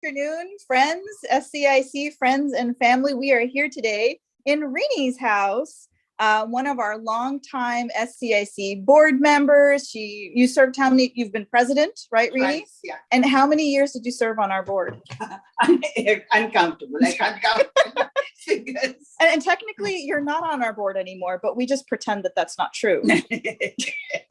Afternoon, friends, SCIC friends and family. We are here today in Rooney's house. One of our longtime SCIC board members. You served how many? You've been president, right, Rooney? Yeah. And how many years did you serve on our board? Uncountable. I can't count figures. And technically, you're not on our board anymore, but we just pretend that that's not true.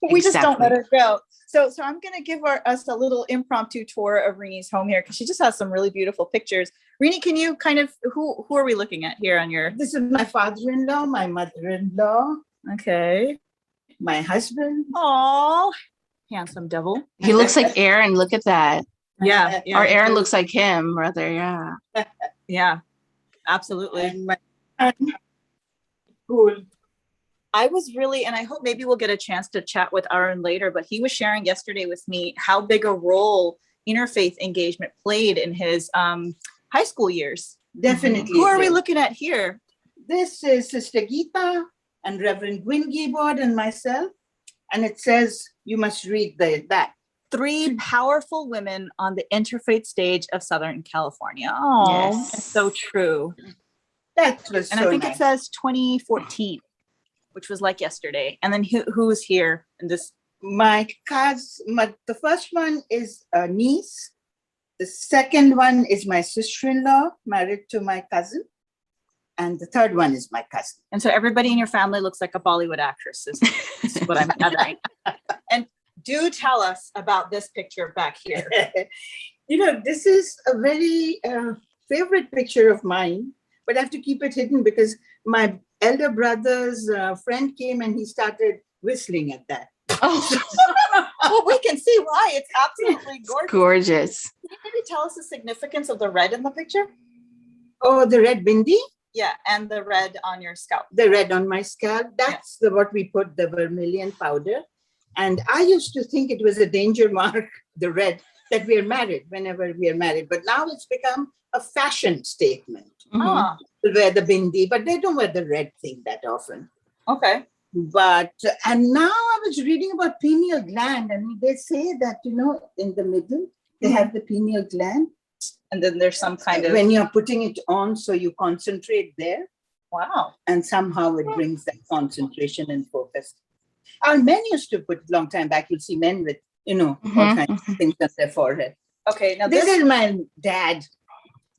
We just don't let her go. So I'm going to give us a little impromptu tour of Rooney's home here because she just has some really beautiful pictures. Rooney, can you kind of, who are we looking at here on your? This is my father-in-law, my mother-in-law. Okay. My husband. Oh, handsome devil. He looks like Aaron. Look at that. Yeah. Or Aaron looks like him, rather. Yeah. Yeah, absolutely. And my cool. I was really, and I hope maybe we'll get a chance to chat with Aaron later, but he was sharing yesterday with me how big a role interfaith engagement played in his high school years. Definitely. Who are we looking at here? This is Sister Geeta and Reverend Gwyn Gibbard and myself. And it says, you must read that. 3 powerful women on the interfaith stage of Southern California. Oh, Yes. It's so true. That was And so I think nice. it says 2014, which was like yesterday. And then who was here in this? My cousin, the first one is a niece. The second one is my sister-in-law, married to my cousin. And the third one is my cousin. And so everybody in your family looks like a Bollywood actress is what I'm gathering. And do tell us about this picture back here. This is a very favorite picture of mine, but I have to keep it hidden because my elder brother's friend came and he started whistling at that. Oh, Well, we can see why. It's absolutely gorgeous. gorgeous. Can you maybe tell us the significance of the red in the picture? Oh, the red bindi? Yeah, and the red on your scalp. The red on my scalp. That's what we put, the vermilion powder. And I used to think it was a danger mark, the red, that we are married whenever we are married. But now it's become a fashion statement. Mhm. Ah, To wear the bindi, but they don't wear the red thing that often. okay. But, and now I was reading about pineal gland, and they say that, in the middle, they have the pineal gland. And then there's some kind of, When you're putting it on, so you concentrate there, wow. and somehow it brings that concentration and focus. Our men used to put long time back, you'll see men with, all kinds of things on their forehead. Okay, now This is my dad,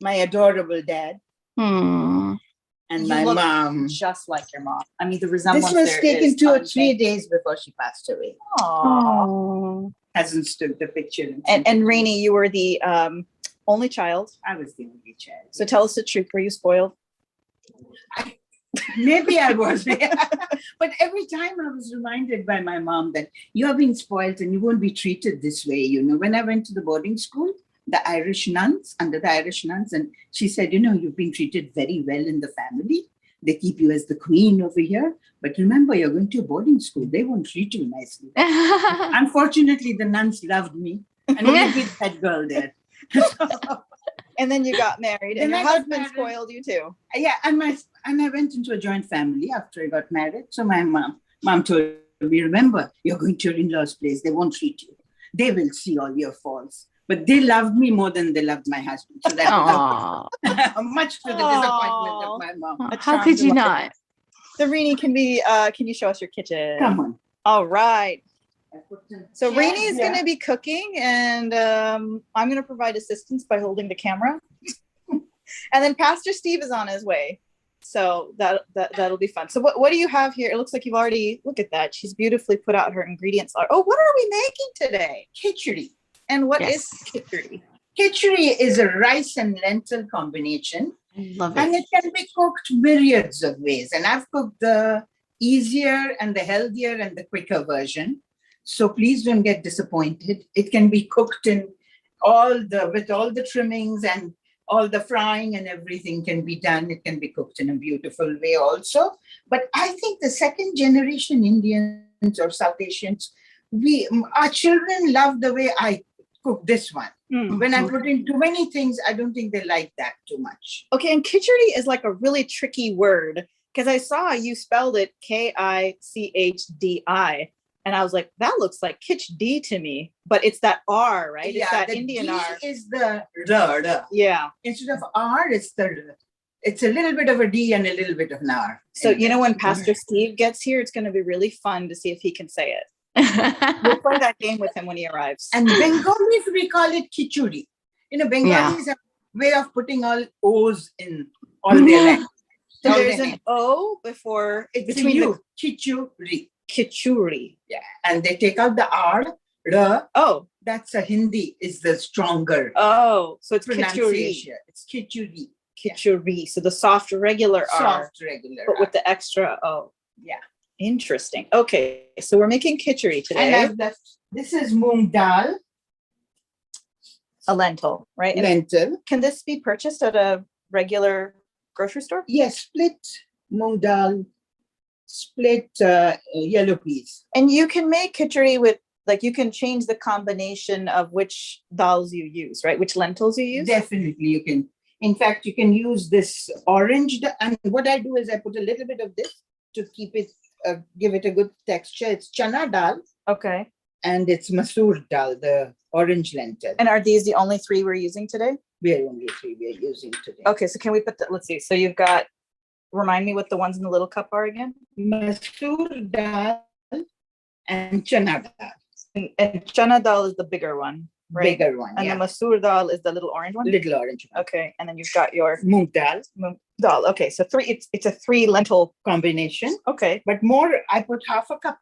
my adorable dad, Hmm. and You my look mom. just like your mom. I mean, the resemblance This was there taken is 2 or 3 unchanged. days before she passed away. Aw. Oh. Cousins took the picture. And Rainey, you were the only child. I was the only child. So tell us the truth. Were you spoiled? Maybe I was. But every time I was reminded by my mom that you are being spoiled and you won't be treated this way. When I went to the boarding school, the Irish nuns, under the Irish nuns, and she said, you've been treated very well in the family. They keep you as the queen over here. But remember, you're going to a boarding school. They won't treat you nicely. Unfortunately, the nuns loved me. And we with that girl there. And then you got married, and Then your I got husband married. spoiled you too. Yeah, and I went into a joint family after I got married. So my mom told me, remember, you're going to your in-laws' place. They won't treat you. They will see all your faults. But they loved me more than they loved my husband. So that Aw. was much to the disappointment of my mom. How could you not? So Rainey, can you show us your kitchen? Come on. All right. So Yeah, Rainey is yeah. going to be cooking, and I'm going to provide assistance by holding the camera. And then Pastor Steve is on his way. So that'll be fun. So what do you have here? It looks like you've already, look at that. She's beautifully put out her ingredients. Oh, what are we making today? Khichdi. And what Yes. is khichdi? Khichdi is a rice and lentil combination. I love And it. it can be cooked myriads of ways. And I've cooked the easier and the healthier and the quicker version. So please don't get disappointed. It can be cooked with all the trimmings, and all the frying and everything can be done. It can be cooked in a beautiful way also. But I think the second generation Indians or South Asians, our children love the way I cook this one. When I put in too many things, I don't think they like that too much. Okay, and khichdi is like a really tricky word because I saw you spelled it Kichdi. And I was like, that looks like Khichdi to me, but it's that R, right? Yeah, It's that the Indian D R. is the R. Yeah. Instead of R, it's a little bit of a D and a little bit of an R. So, you know, when Pastor Steve gets here, it's going to be really fun to see if he can say it. We'll play that game with him when he arrives. And Bengalis, we call it Khichuri. You know, Bengalis have a way of putting all O's in all their language. So there's an O before, It's between you, Khichuri. Khichuri. Yeah, and they take out the R, R. Oh. That's a Hindi, is the stronger Oh, so it's Khichuri. pronunciation. It's Khichuri. Khichuri. So the soft regular R, Soft regular but R. with the extra O. Yeah. Interesting. Okay, so we're making khichdi today. And I've left, this is moong dal, A lentil, right? And lentil. can this be purchased at a regular grocery store? Yes, split moong dal, split yellow peas. And you can make khichdi with, like, you can change the combination of which dals you use, right? Which lentils you use? Definitely you can. In fact, you can use this orange. And what I do is I put a little bit of this to keep it, give it a good texture. It's chana dal Okay. and it's masoor dal, the orange lentil. And are these the only three we're using today? We are only three we are using today. Okay, so can we put that, let's see. So you've got, remind me what the ones in the little cup are again? Masoor dal and chana dal. And chana dal is the bigger one, right? Bigger one, And yeah. the masoor dal is the little orange one? Little orange one. Okay, and then you've got your Moong dal moong dal. Okay, so it's a 3 lentil. combination. Okay. But more, I put half a cup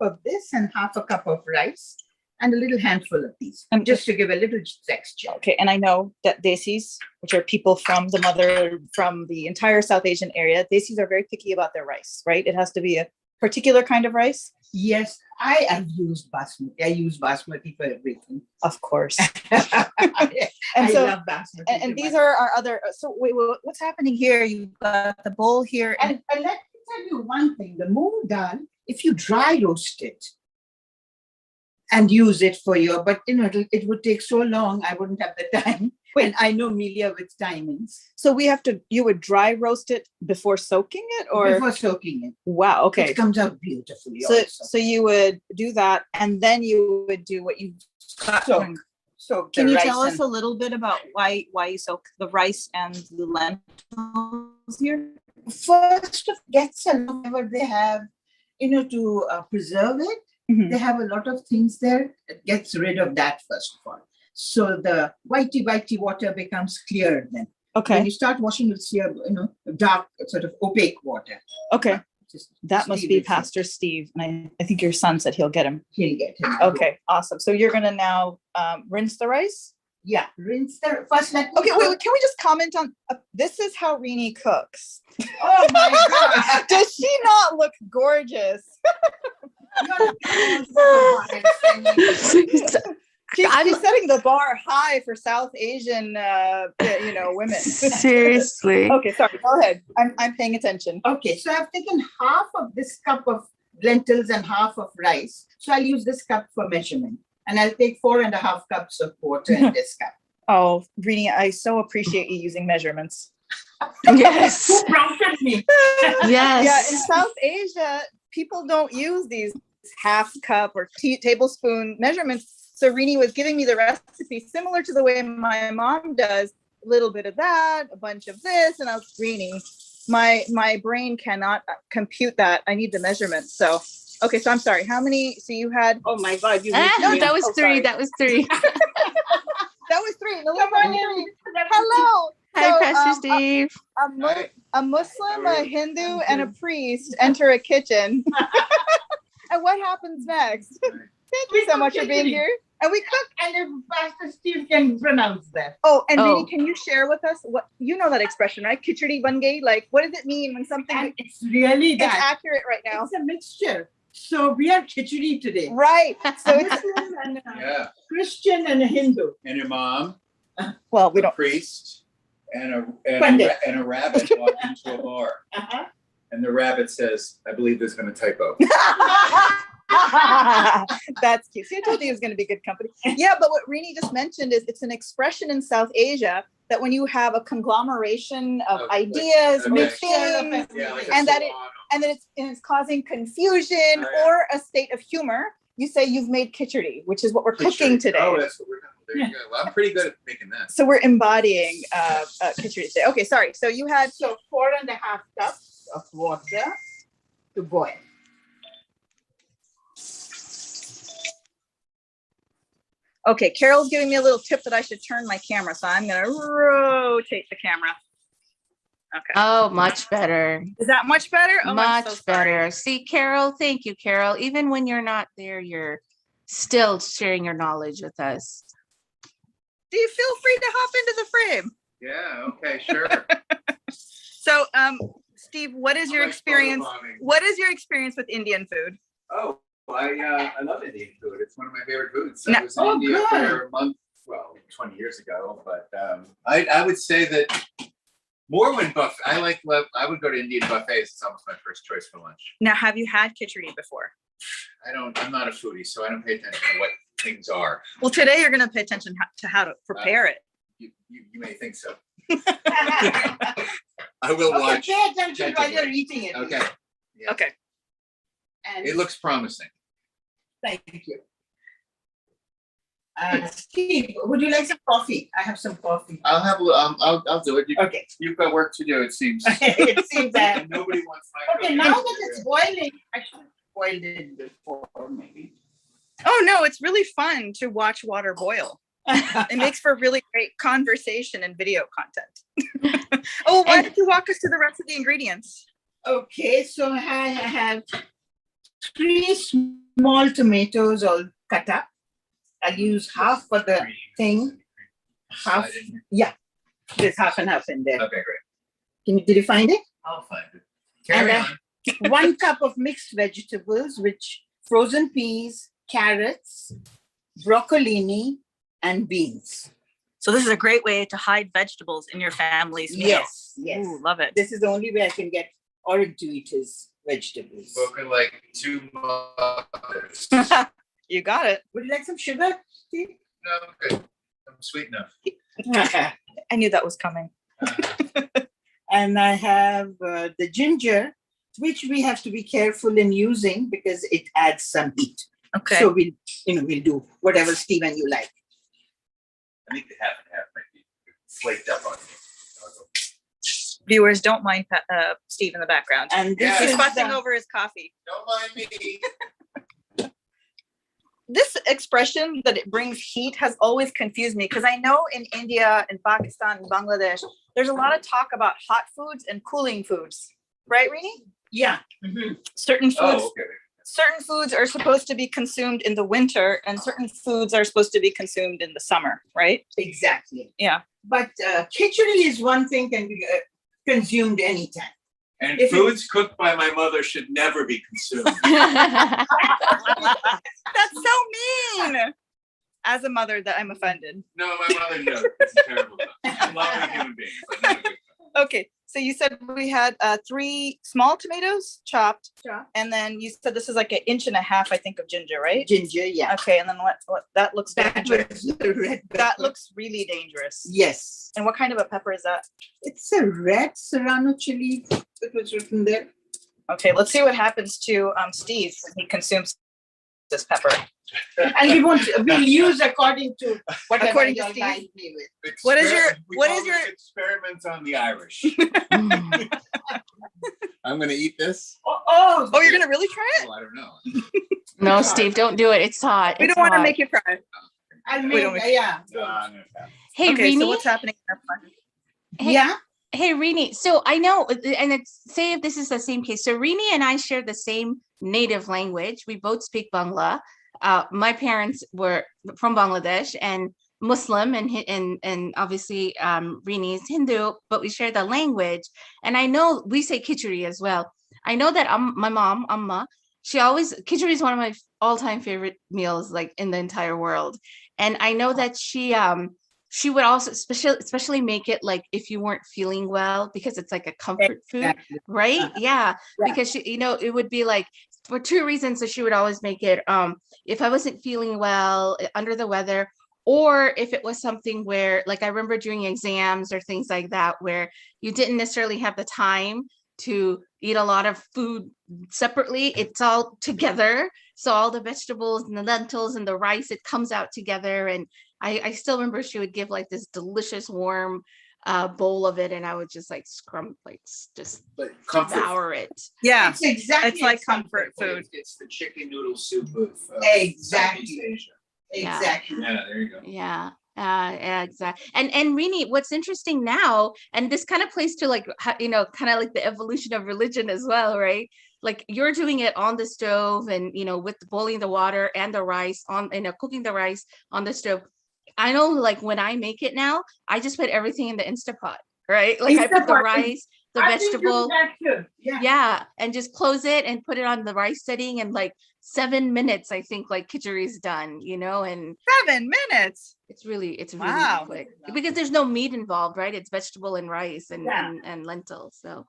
of this and half a cup of rice and a little handful of these, And just to give a little texture. Okay, and I know that desis, which are people from the entire South Asian area, desis are very picky about their rice, right? It has to be a particular kind of rice. Yes, I have used basmati. I use basmati for everything. Of course. I so- love basmati. And these are our other, so wait, what's happening here? You've got the bowl here. And let me tell you one thing, the moong dal, if you dry roast it and use it for your, but you know, it would take so long, I wouldn't have the time. And I know Melia with timings. So you would dry roast it before soaking it, or? Before soaking it. Wow, okay. It comes out beautifully So, also. so you would do that, and then you would do what you Soak Can the you rice tell us and- a little bit about why you soak the rice and the lentils here? First of gets a lot whatever they have, you know, to preserve it. Mhm. They have a lot of things there. It gets rid of that first of all. So the whitey water becomes clear then. When Okay, you start washing, you'll see a dark, sort of opaque water. okay. Just That must Steve be is- Pastor Steve, and I think your son said he'll get him. He'll get him. Okay, awesome. So you're gonna now rinse the rice? Yeah, rinse the first. Let me Okay, wait, can we just comment on, this is how Rooney cooks. Oh my God. Does she not look gorgeous? She's setting the bar high for South Asian, women. Seriously. Okay, sorry. Go ahead. I'm paying attention. Okay, so I've taken half of this cup of lentils and half of rice. So I'll use this cup for measurement. And I'll take 4.5 cups of water in this cup. Oh, Rooney, I so appreciate you using measurements. Yes. Who prompted me? Yes. Yeah, in South Asia, people don't use these half cup or tablespoon measurements. So Rooney was giving me the recipe similar to the way my mom does. A little bit of that, a bunch of this, and I was Rooney. My brain cannot compute that. I need the measurements. So, okay, so I'm sorry. How many? So you had. Oh my God, you No, that was Oh, 3. sorry. That was 3. That was 3. No, Come on, hello. Hi, So, Pastor Steve. A Muslim, a Hindu, and a priest enter a kitchen. And what happens next? Thank you so much for being here. And we cook. And if Pastor Steve can pronounce that. Oh, and Oh. Rooney, can you share with us what you know that expression, right? Khichdi ban gayi. Like, what does it mean when something And it's really is that. accurate right now? It's a mixture. So we are khichdi today. Right. So it's Muslim and a Yeah, Christian and a Hindu. and imam, well, we a don't. priest, and Pandit. a rabbit walk into a bar, Uh-huh. and the rabbit says, "I believe there's been a typo." That's cute. See, I told you it was going to be good company. Yeah, but what Rooney just mentioned is it's an expression in South Asia that when you have a conglomeration of Okay. ideas, Okay. things, Yeah, like And a that it- salon. and then it's causing confusion Oh, yeah. or a state of humor, you say you've made khichdi, which is what we're cooking today. Oh, that's what we're doing. There you go. Well, I'm pretty good at making that. So we're embodying khichdi today. Okay, sorry. So you had So 4.5 cups of water to boil. okay. Carol's giving me a little tip that I should turn my camera, so I'm gonna rotate the camera. Okay. Oh, much better. Is that much better? Oh, I'm Much so sorry. better. See, Carol, thank you, Carol. Even when you're not there, you're still sharing your knowledge with us. Do you feel free to hop into the frame? Yeah, okay, sure. So, Steve, what is your I like experience? photobombing. What is your experience with Indian food? Oh, I love Indian food. It's one of my favorite foods. No- I was in Oh, India good. for a month, well, 20 years ago, but I would say that more when I would go to Indian buffets. It's almost my first choice for lunch. Now, have you had khichdi before? I'm not a foodie, so I don't pay attention to what things are. Well, today you're going to pay attention to how to prepare it. You may think so. I will Okay, watch. pay attention while attentively. you're eating it. Okay. Yeah. Okay. And It looks promising. thank you. Steve, would you like some coffee? I have some coffee. I'll have. I'll do it. Okay. You've got work to do. It seems. It seems that. Nobody wants my. Okay, cooking. now that it's boiling, I should have boiled it before, maybe. Oh no, it's really fun to watch water boil. It makes for really great conversation and video content. Oh, why don't you walk us through the rest of the ingredients? Okay, so I have 3 small tomatoes all cut up. I'll use half for the thing. Half, Slide in here. yeah, there's half and half in there. Okay, great. Did you find it? I'll find it. Carry And, on. 1 cup of mixed vegetables, which frozen peas, carrots, broccolini, and beans. So this is a great way to hide vegetables in your family's meal. Yes, yes. Ooh, love it. This is the only way I can get Orin to eat his vegetables. Spoken like 2 mothers. You got it. Would you like some sugar, Steve? No, I'm good. I'm sweet enough. I knew that was coming. And I have the ginger, which we have to be careful in using because it adds some heat. Okay. So we'll do whatever Steve and you like. I think the half and half might be flaked up on me. Viewers, don't mind Steve in the background. And this Yeah. He's is fussing the- over his coffee. Don't mind me. This expression that it brings heat has always confused me because I know in India, in Pakistan, in Bangladesh, there's a lot of talk about hot foods and cooling foods, right, Rooney? Yeah. Mhm. Certain foods, Oh, okay. certain foods are supposed to be consumed in the winter, and certain foods are supposed to be consumed in the summer, right? Exactly. Yeah. But khichdi is one thing can be consumed anytime. And If it- foods cooked by my mother should never be consumed. That's so mean. As a mother, that I'm offended. No, my mother knows. It's a terrible thing. I love a human being, but not a good thing. Okay, so you said we had 3 small tomatoes chopped, Chopped. and then you said this is like 1.5 inches, I think, of ginger, right? Ginger, yeah. Okay, and then what that looks That dangerous. was the red That pepper. looks really dangerous. Yes. And what kind of a pepper is that? It's a red serrano chili. It was written there. Okay, let's see what happens to Steve when he consumes this pepper. And we'll use according to whatever According to you'll Steve? guide me with. What is your- We what call is your- this experiment on the Irish? I'm gonna eat this. Oh, Oh, you're gonna really try it? Oh, I don't know. No, Steve, don't do it. It's hot. We It's don't want to hot. make you cry. I'll We make, don't- yeah. No, I'm gonna pass. Hey, Okay, so Rooney. what's happening in our plan? Hey, Yeah. Hey, Rini. So I know, and it's say if this is the same case. So Rini and I share the same native language. We both speak Bangla. My parents were from Bangladesh and Muslim, and obviously Rini is Hindu, but we share the language. And I know we say khichdi as well. I know that my mom, Amma, khichdi is one of my all-time favorite meals, like in the entire world. And I know that she would also especially make it like if you weren't feeling well, because it's like a comfort food, Exactly. right? Yeah, Yeah. because she, it would be like for 2 reasons. So she would always make it if I wasn't feeling well, under the weather, or if it was something where, like, I remember during exams or things like that, where you didn't necessarily have the time to eat a lot of food separately. It's all together. So all the vegetables and the lentils and the rice, it comes out together. And I still remember she would give like this delicious warm bowl of it, and I would just like just Like comfort. devour it. Yeah. It's exactly It's like as comfort food. food. It's the chicken noodle soup of Exactly. Southeast Asia. Yeah. Exactly. Yeah, there you go. Yeah. Yeah, exactly. And Rini, what's interesting now, and this kind of plays to like, you know, kind of like the evolution of religion as well, right? Like you're doing it on the stove and, you know, with boiling the water and the rice on, you know, cooking the rice on the stove. I know like when I make it now, I just put everything in the Instapot, right? Like I put the Instapot. rice, the I've been doing vegetable. that too. Yeah. Yeah, and just close it and put it on the rice setting, and like 7 minutes, I think like khichdi is done, you know, and 7 minutes. it's really Wow. quick because there's no meat involved, right? It's vegetable and rice and Yeah. and lentils. So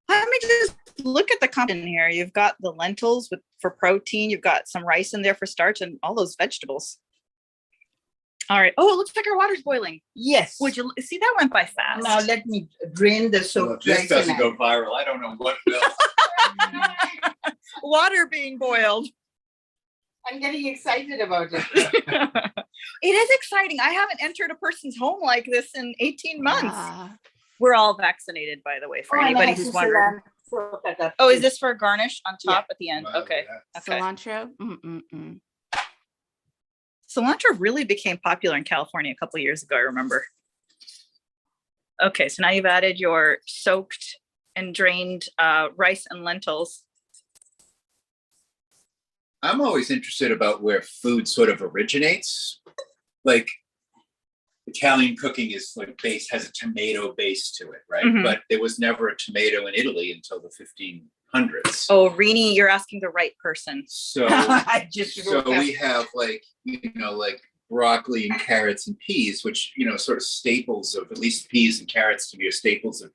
Let me just look at the content here. You've got the lentils for protein. You've got some rice in there for starch and all those vegetables. All right. Oh, it looks like our water's boiling. Yes. Would you see that went by fast? Now let me drain the So soap. if this doesn't go viral, I don't know what will. Water being boiled. I'm getting excited about it. It is exciting. I haven't entered a person's home like this in 18 months. ah, We're all vaccinated, by the way, for anybody who's wondering. Oh, is this for a garnish on top at the end? Wow, Okay. yeah. Okay. cilantro. Mm-mm-mm. Cilantro really became popular in California a couple of years ago, I remember. Okay, so now you've added your soaked and drained rice and lentils. I'm always interested about where food sort of originates. Like Italian cooking is like has a tomato base to it, right? Mhm. But there was never a tomato in Italy until the 1500s. Oh, Rooney, you're asking the right person. So I just so wrote that. we have like, you know, like broccoli and carrots and peas, which, you know, sort of staples of, at least peas and carrots to be staples of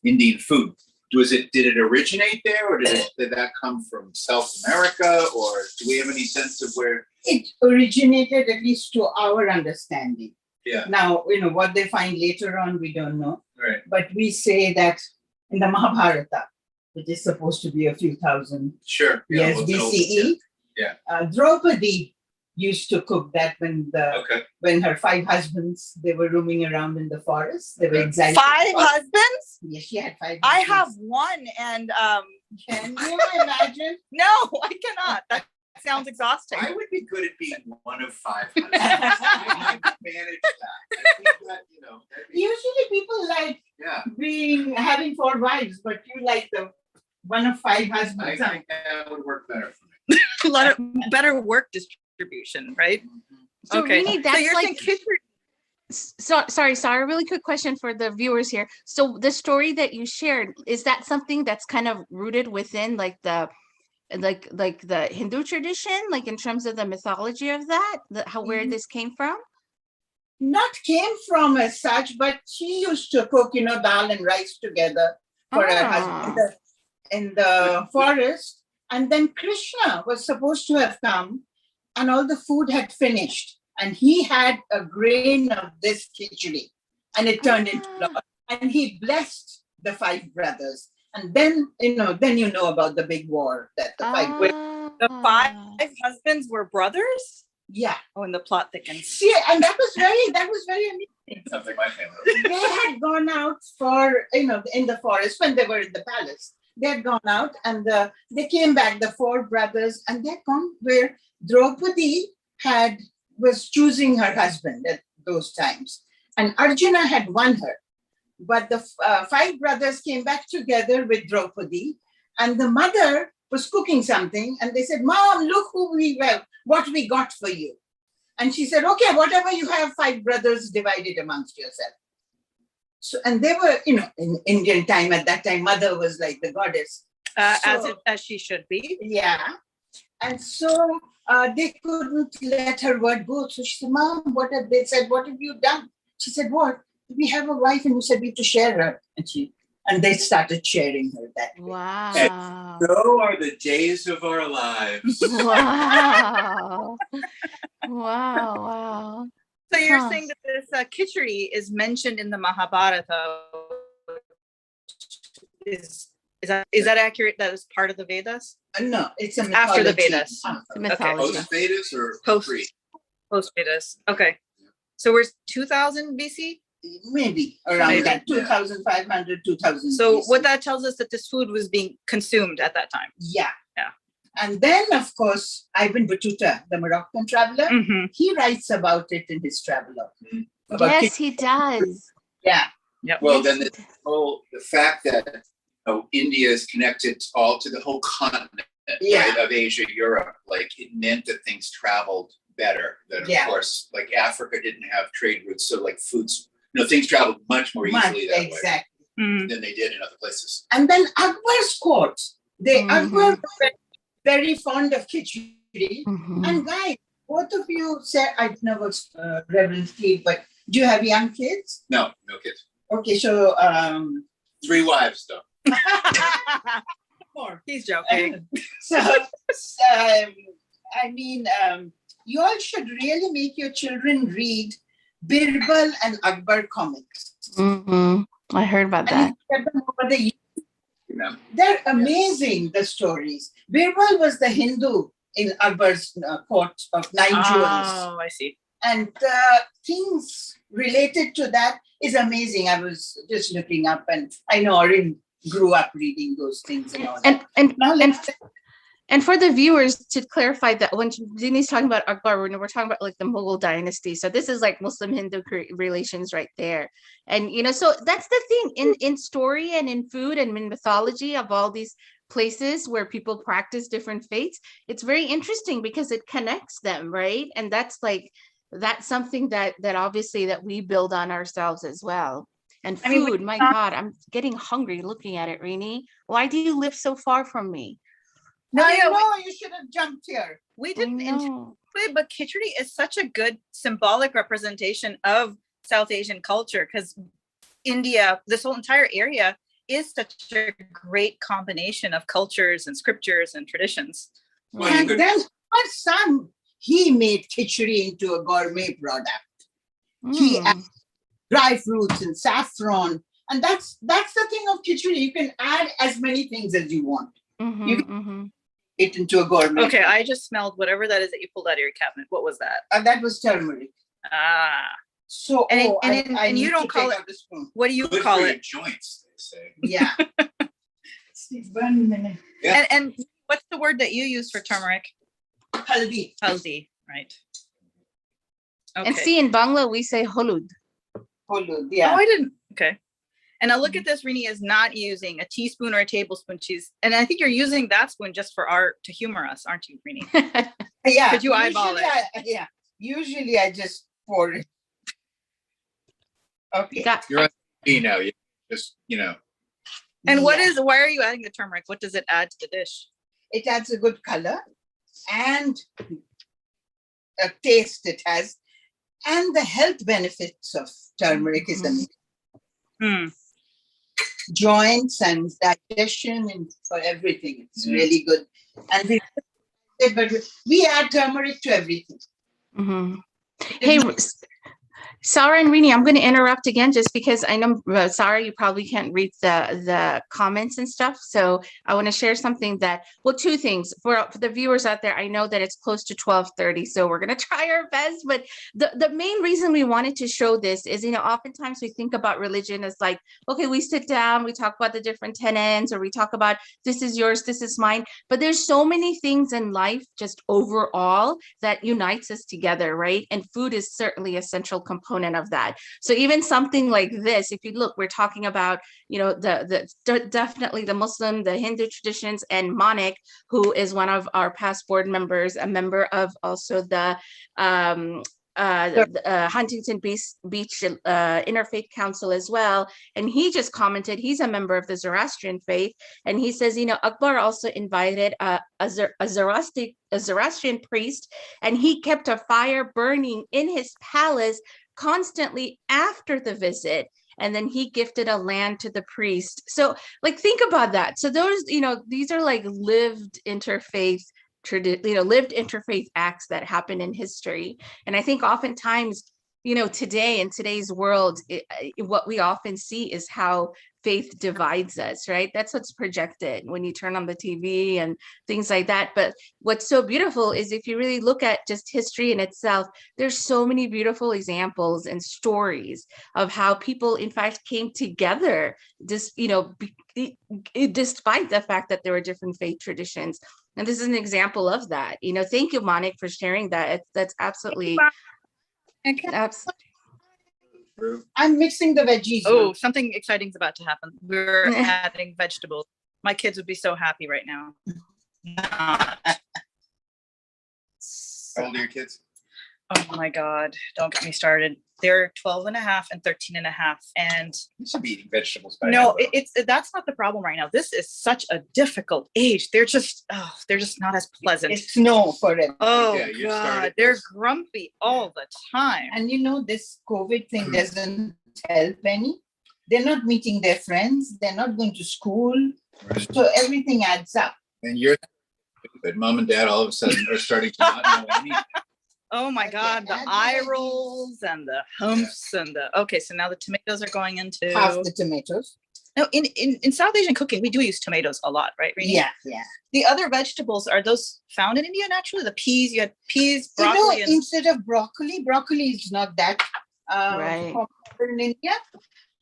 Indian food. Did it originate there, or did that come from South America, or do we have any sense of where? It originated, at least to our understanding. Yeah, Now, you know, what they find later on, we don't know. right. But we say that in the Mahabharata, which is supposed to be a few thousand Sure. Yeah, years well, it's old, BCE, Yeah. Draupadi used to cook that Okay. when her 5 husbands, they were roaming around in the forest. They were Okay. exiled. 5 husbands? Yes, she had 5 I husbands. have one, and Can you imagine? no, I cannot. That sounds exhausting. I would be good at being one of 5 husbands. I could manage that. I think that, you know, that'd be- Usually people like yeah, having 4 wives, but you like the one of 5 I husbands. think that would work better for me. A lot of better work distribution, right? So Okay. Rini, So that's you're like saying khichdi. so sorry, Sarah, really quick question for the viewers here. So the story that you shared, is that something that's kind of rooted within like the Hindu tradition, like in terms of the mythology of that, where this came from? Not came from as such, but she used to cook, you know, dal and rice together for her husband in the forest. And then Krishna was supposed to have come and all the food had finished. And he had a grain of this khichdi and it turned into blood. And he blessed the 5 brothers. And then, you know about the big war that the 5 The 5 husbands were brothers? Yeah. Oh, and the plot thickens. See, and that was very amusing. Sounds like my family. They had gone out for, in the forest when they were in the palace. They had gone out and they came back, the 4 brothers, and they had gone where Draupadi was choosing her husband at those times. And Arjuna had won her. But the 5 brothers came back together with Draupadi, and the mother was cooking something, and they said, "Mom, look what we got for you." And she said, "Okay, whatever you have, 5 brothers, divided amongst yourself." So, and they were, in Indian time at that time, mother was like the goddess. As she should be. Yeah. And so they couldn't let her word go. So she said, "Mom, they said, what have you done?" She said, "What? We have a wife and you said we have to share her." And they started sharing her that way. Wow. So are the days of our lives. Wow. Wow. So you're Huh. saying that this khichdi is mentioned in the Mahabharata Is that accurate? That is part of the Vedas? No, it's a After the mythology. Vedas. Mythology. Post Vedas or Post- pre? Post Vedas. Okay. So we're 2000 BC. Maybe around Maybe. that, 2,500, 2,000. So BC. what that tells us that this food was being consumed at that time. Yeah. Yeah. And then, of course, Ibn Battuta, the Moroccan traveler, Mm-hmm. he writes about it in his travelogue. About Yes, he does. Yeah. Well, Yes, then he the fact that India is connected all to the whole continent, Yeah. right, of Asia, Europe, like it meant that things traveled better. That of Yeah. course, like Africa didn't have trade routes, so like foods, things traveled much more easily that way Exactly. than they did in other places. And then Akbar's court. Mhm. Akbar was very fond of khichdi. Mhm. And guys, both of you said, I never, Reverend Steve, but do you have young kids? No kids. Okay, so 3 wives though. more. He's joking. So, I mean, you all should really make your children read Birbal and Akbar comics. Mhm. I heard about And that. you get them over the years. Yeah. They're amazing, the stories. Birbal was the Hindu in Akbar's court of 9 jewels. Oh, I see. And things related to that is amazing. I was just looking up, and I know Orin grew up reading those things and all that. And Now let's and for the viewers, to clarify that when Dini's talking about Akbar, we're talking about like the Mughal dynasty. So this is like Muslim-Hindu relations right there. And, so that's the thing in story and in food and in mythology of all these places where people practice different faiths. It's very interesting because it connects them, right? And that's something that obviously that we build on ourselves as well. And food, my God, I'm getting hungry looking at it, Rooney. Why do you live so far from me? No, I know you should have jumped here. We didn't enjoy No. it, but khichdi is such a good symbolic representation of South Asian culture because India, this whole entire area, is such a great combination of cultures and scriptures and traditions. Well, you And could- then my son, he made khichdi into a gourmet product. He Mm. added dry fruits and saffron. And that's the thing of khichdi. You can add as many things as you want. Mhm, You- mhm. It into a gourmet. Okay, I just smelled whatever that is that you pulled out of your cabinet. What was that? That was turmeric. Ah, So, And- I and you need don't to call take it- out a spoon. what do you Good call for it? your joints, they say. Yeah. Steve, 1 minute. Yeah. And what's the word that you use for turmeric? Haldi. Haldi, right? Okay. And see, in Bangla, we say holud. Holud, Oh, yeah. I didn't. Okay. And now look at this. Rini is not using a teaspoon or a tablespoon. And I think you're using that spoon just for to humor us, aren't you, Rini? Yeah. Could you eyeball usually Usually I just pour it. Okay. You're on TV now. You just, And Yeah. why are you adding the turmeric? What does it add to the dish? It adds a good color and a taste it has. And the health benefits of turmeric is amazing. Hmm. Joints and digestion and for everything. It's really good. And we add turmeric to everything. Mhm. Hey, Sarah and Rini, I'm going to interrupt again just because I know, Sarah, you probably can't read the comments and stuff. So I want to share something two things for the viewers out there. I know that it's close to 12:30, so we're going to try our best. But the main reason we wanted to show this is, oftentimes we think about religion as like, okay, we sit down, we talk about the different tenets, or we talk about this is yours, this is mine. But there's so many things in life just overall that unites us together, right? And food is certainly a central component of that. So even something like this, if you look, we're talking about, definitely the Muslim, the Hindu traditions, and Monik, who is one of our past board members, a member of also the Huntington Beach Interfaith Council as well. And he just commented, he's a member of the Zoroastrian faith. And he says, Akbar also invited a Zoroastrian priest, and he kept a fire burning in his palace constantly after the visit. And then he gifted a land to the priest. So think about that. So those, these are like lived interfaith acts that happen in history. And I think oftentimes today in today's world, what we often see is how faith divides us, right? That's what's projected when you turn on the TV and things like that. But what's so beautiful is if you really look at just history in itself, there's so many beautiful examples and stories of how people, in fact, came together, just, despite the fact that there were different faith traditions. And this is an example of that. Thank you, Monik, for sharing that. That's absolutely. I'm mixing the veggies. Oh, something exciting's about to happen. We're adding vegetables. My kids would be so happy right now. How old are your kids? Oh my God, don't get me started. They're 12 and a half and 13 and a half. And You should be eating vegetables by no, now. that's not the problem right now. This is such a difficult age. They're just not as pleasant. It's no for it. Oh Yeah, you God, started they're this. grumpy all the time. And this COVID thing doesn't help any. They're not meeting their friends. They're not going to school. Right. So everything adds up. And you're, but mom and dad all of a sudden are starting to not know anything. Oh my God, the eye rolls and the humps and okay, so now the tomatoes are going into Half the tomatoes. No, in South Asian cooking, we do use tomatoes a lot, right, Rooney? Yeah. The other vegetables, are those found in India naturally? The peas, you had peas, broccoli, and Instead of broccoli is not that Right. popular in India.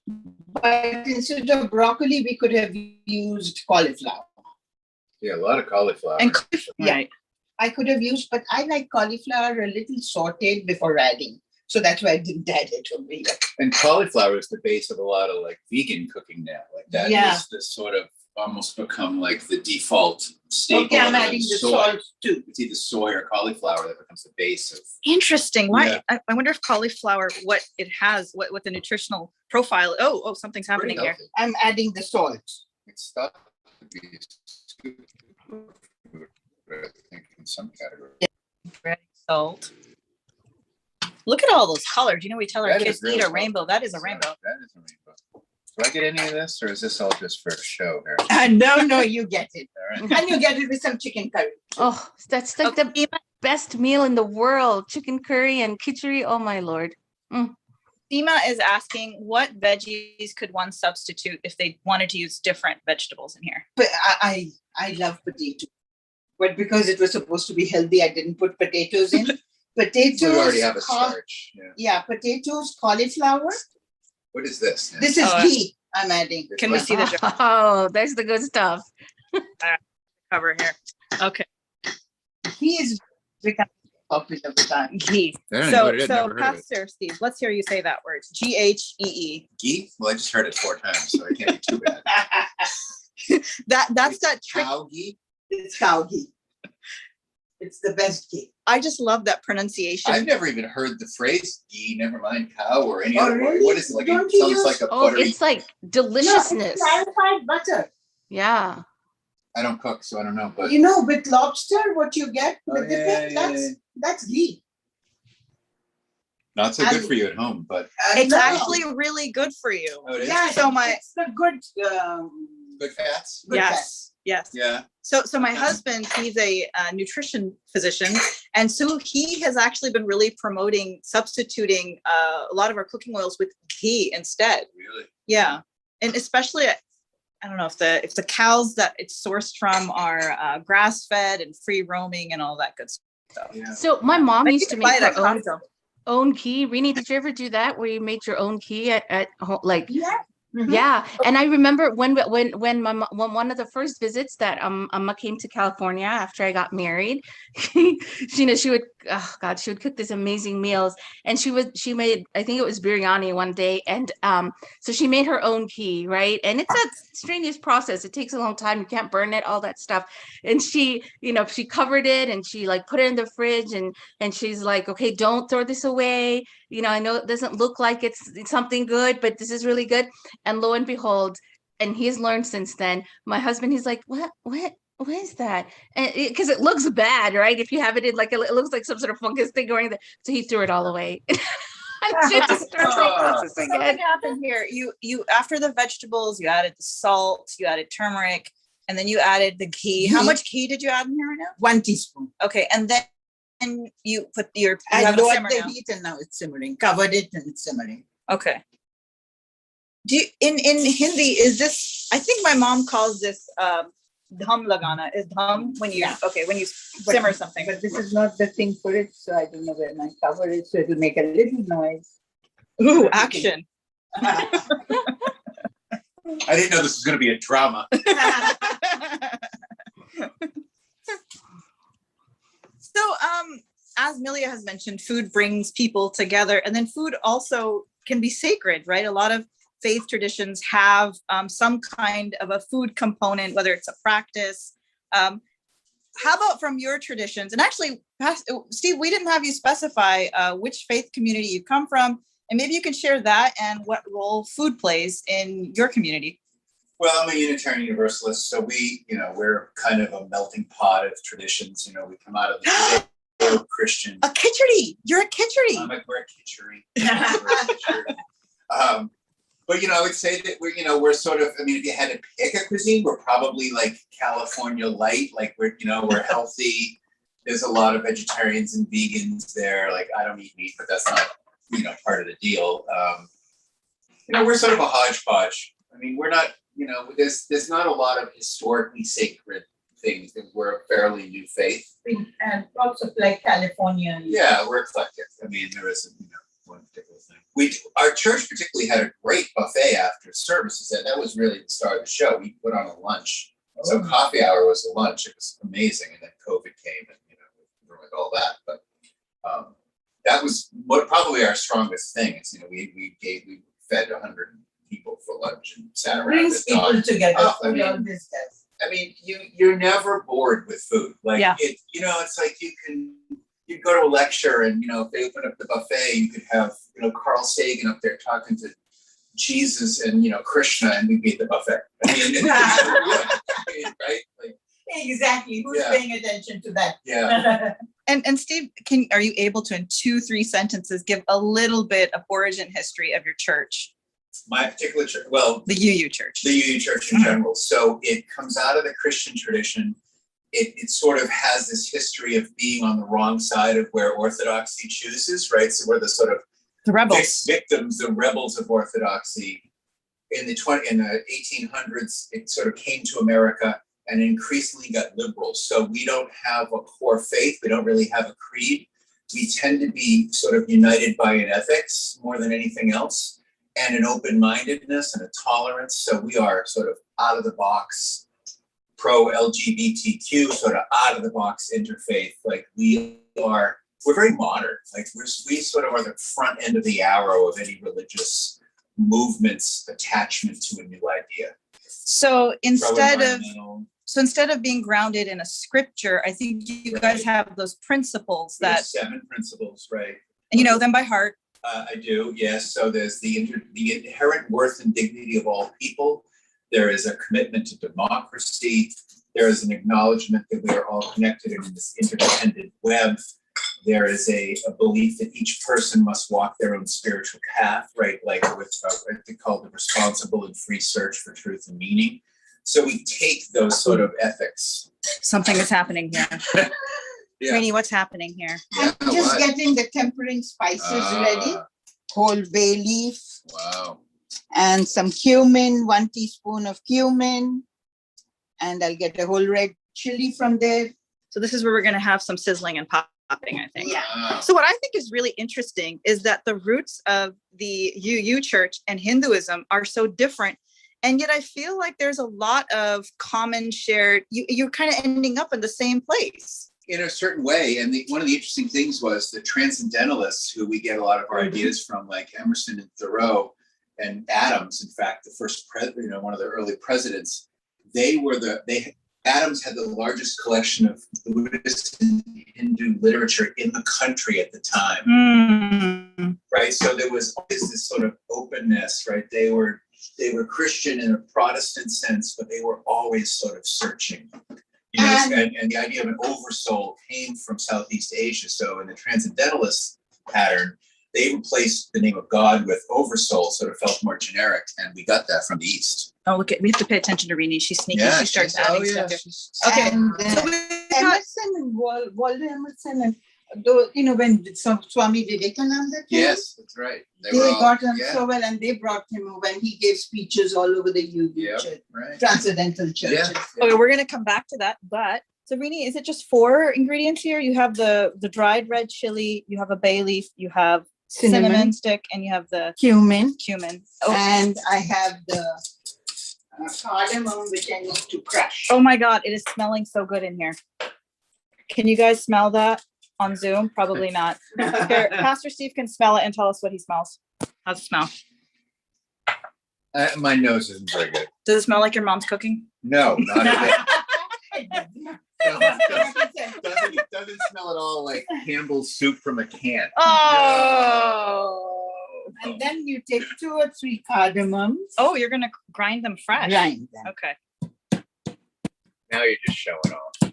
But instead of broccoli, we could have used cauliflower. Yeah, a lot of cauliflower. and Yeah. right. I could have used, but I like cauliflower a little sauteed before adding. So that's why I didn't add it over here. And cauliflower is the base of a lot of like vegan cooking now. Like that Yeah. is the sort of almost become like the default staple. Okay, I'm other than adding the soy. salt too. It's either soy or cauliflower that becomes the base of. Interesting. Why? Yeah. I wonder if cauliflower, what it has, what the nutritional profile. Oh, something's happening Pretty here. healthy. I'm adding the salt. It's thought to be superfood, I think in some category. Salt. Look at all those colors. We tell our That kids is really eat a cool. rainbow. That is a rainbow. That is a rainbow. Do I get any of this, or is this all just for show here? No, you get it. All right. And you get it with some chicken curry. Oh, that's like the best meal in the world. Chicken curry and khichdi. Oh my Lord. Seema is asking, what veggies could one substitute if they wanted to use different vegetables in here? But I love potato. But because it was supposed to be healthy, I didn't put potatoes in. Potatoes. We already have a starch. Yeah. Yeah, potatoes, cauliflower. What is this? This is Oh, ghee I'm adding. Can we see the jar Oh, there's the good stuff. cover here? Okay. Ghee is becoming popular with our Ghee. I don't know what it is, So never heard of it. Pastor Steve, let's hear you say that word. Ghee. Ghee? Well, I just heard it 4 times, so it can't be too bad. That's that trick. Cow ghee? It's cow ghee. It's the best ghee. I just love that pronunciation. I've never even heard the phrase ghee, never mind cow or any Oh, other word. really? What is it? Like it Don't you sounds use- like a Oh, buttery. it's like No, it's deliciousness. clarified butter. Yeah. I don't cook, so I don't know. But With lobster, what you get Oh, with the yeah, thing, yeah, that's ghee. not so good And- for you at home. But It's No. actually really good for you. oh, it is Yeah, So my- it's the good good fats. good Yes. Yeah. So my Okay. husband, he's a nutrition physician, and so he has actually been really promoting substituting a lot of our cooking oils with ghee instead. Really. Yeah, and especially I don't know if the cows that it's sourced from are grass fed and free roaming and all that good stuff. Yeah. So my mom I used need to buy make that her own Costco. ghee. Rini, did you ever do that where you made your own ghee at home? Like, Yeah. Mhm. yeah. And I remember when one of the first visits that Amma came to California after I got married, she would she would cook these amazing meals, and she made, I think it was biryani one day, and so she made her own ghee, right? And it's a strenuous process. It takes a long time. You can't burn it, all that stuff. And she covered it and she like put it in the fridge, and she's like, okay, don't throw this away. I know it doesn't look like it's something good, but this is really good. And lo and behold, and he's learned since then, my husband, he's like, what is that? And because it looks bad, right? If you have it in like, it looks like some sort of fungus thing going there. So he threw it all away. And she had to start the process again. Something happened here. You after the vegetables, you added the salt, you added turmeric, and then you added the ghee. How Ghee. much ghee did you add in here right now? 1 teaspoon. Okay, and then you put you I have it lowered simmer the now. heat and now it's simmering. Covered it and it's simmering. Okay. Do you, in Hindi is this? I think my mom calls this dham lagana. Is dham when you when you simmer something? But this is not the thing for it, so I don't know when I cover it, so it'll make a little noise. Ooh, action! I didn't know this was going to be a drama. So, as Milia has mentioned, food brings people together, and then food also can be sacred, right? A lot of faith traditions have some kind of a food component, whether it's a practice. How about from your traditions? And actually, Steve, we didn't have you specify which faith community you come from, and maybe you can share that and what role food plays in your community. Well, I'm a Unitarian Universalist, so we're kind of a melting pot of traditions. We come out of the Judeo-Christian. A khichdi. You're a khichdi. We're a khichdi. But I would say that we're sort of. I mean, if you had to pick a cuisine, we're probably like California light. Like we're healthy. There's a lot of vegetarians and vegans there. Like I don't eat meat, but that's not part of the deal. We're sort of a hodgepodge. I mean, we're not. There's not a lot of historically sacred things. We're a fairly new faith. And lots of like California. Yeah, we're eclectic. I mean, there isn't one particular thing. Our church particularly had a great buffet after services. That was really the start of the show. We put on a lunch. So coffee hour was the lunch. It was amazing. And then COVID came and ruined all that. But that was probably our strongest thing. Is we fed 100 people for lunch and sat around. Brings people together. I mean, you're never bored with food. Like it's like you'd go to a lecture and if they open up the buffet, you could have Carl Sagan up there talking to Jesus and Krishna, and we'd be at the buffet. I mean, right? Like, exactly. Who's paying attention to that? Yeah. And Steve, are you able to, in 2-3 sentences, give a little bit of origin history of your church? My particular church, well, the UU Church. The UU Church in general. So it comes out of the Christian tradition. It sort of has this history of being on the wrong side of where orthodoxy chooses, right? So we're the sort of the rebels, victims, the rebels of orthodoxy. In the 1800s, it sort of came to America and increasingly got liberal. So we don't have a core faith. We don't really have a creed. We tend to be sort of united by an ethics more than anything else, and an open-mindedness and a tolerance. So we are sort of out of the box, pro-LGBTQ, sort of out of the box interfaith. Like we're very modern. Like we sort of are the front end of the arrow of any religious movement's attachment to a new idea. So instead of being grounded in a scripture, I think you guys have those principles There's 7 principles, right? And you know them by heart. I do, yes. So there's the inherent worth and dignity of all people. There is a commitment to democracy. There is an acknowledgement that we are all connected in this interdependent web. There is a belief that each person must walk their own spiritual path, right? Like with what they call the responsible and free search for truth and meaning. So we take those sort of ethics. Something is happening here. Rooney, what's happening here? I'm just getting the tempering spices ready. Whole bay leaf. Wow. And some cumin, 1 teaspoon of cumin. And I'll get a whole red chili from there. So this is where we're going to have some sizzling and popping, I think. Yeah. Wow. So what I think is really interesting is that the roots of the UU Church and Hinduism are so different. And yet I feel like there's a lot of common shared, you're kind of ending up in the same place. In a certain way. And one of the interesting things was the transcendentalists, who we get a lot of our ideas from, like Emerson and Thoreau and Adams, in fact, the first one of the early presidents, Adams had the largest collection of Buddhist and Hindu literature in the country at the time. Right? So there was always this sort of openness, right? They were Christian in a Protestant sense, but they were always sort of searching. And the idea of an oversoul came from Southeast Asia. So in the transcendentalist pattern, they replaced the name of God with oversoul, sort of felt more generic, and we got that from the East. Oh, look, we have to pay attention to Rooney. She's sneaky. Yeah, she starts adding stuff. Okay. And Emerson and Walter Emerson and though, when some Swami Vivekananda came, Yes, that's right. they were all- got on yeah, so well, and they brought him when he gave speeches all over the UU Yep. church, Right. transcendental churches. Okay, we're gonna come back to that, but so Rini, is it just 4 ingredients here? You have the dried red chili, you have a bay leaf, you have cinnamon stick, and you have the Cumin, cumin. and I have the cardamom, which I need to crush. Oh my God, it is smelling so good in here. Can you guys smell that on Zoom? Probably not. Here, Pastor Steve can smell it and tell us what he smells. How's it smell? My nose isn't very good. Does it smell like your mom's cooking? No, not at all. Doesn't Doesn't smell at all like Campbell's soup from a can. Oh. And then you take 2 or 3 cardamoms. Oh, you're gonna grind them fresh. Grind them. Okay. Now you're just showing off.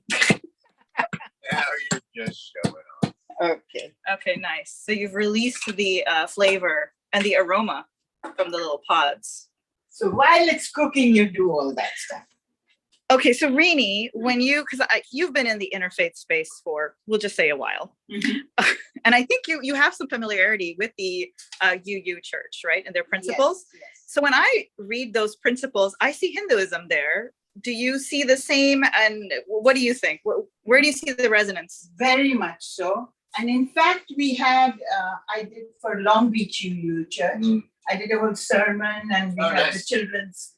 Now you're just showing off. Okay. Okay, nice. So you've released the flavor and the aroma from the little pods. So while it's cooking, you do all that stuff. Okay, so Rini, when because you've been in the interfaith space for, we'll just say, a while, and I think you have some familiarity with the UU Church, right, and their principles. Yes, yes. So when I read those principles, I see Hinduism there. Do you see the same? And what do you think? Where do you see the resonance? Very much so. And in fact, we had, I did for Long Beach UU Church, I did a whole sermon, and we had the children's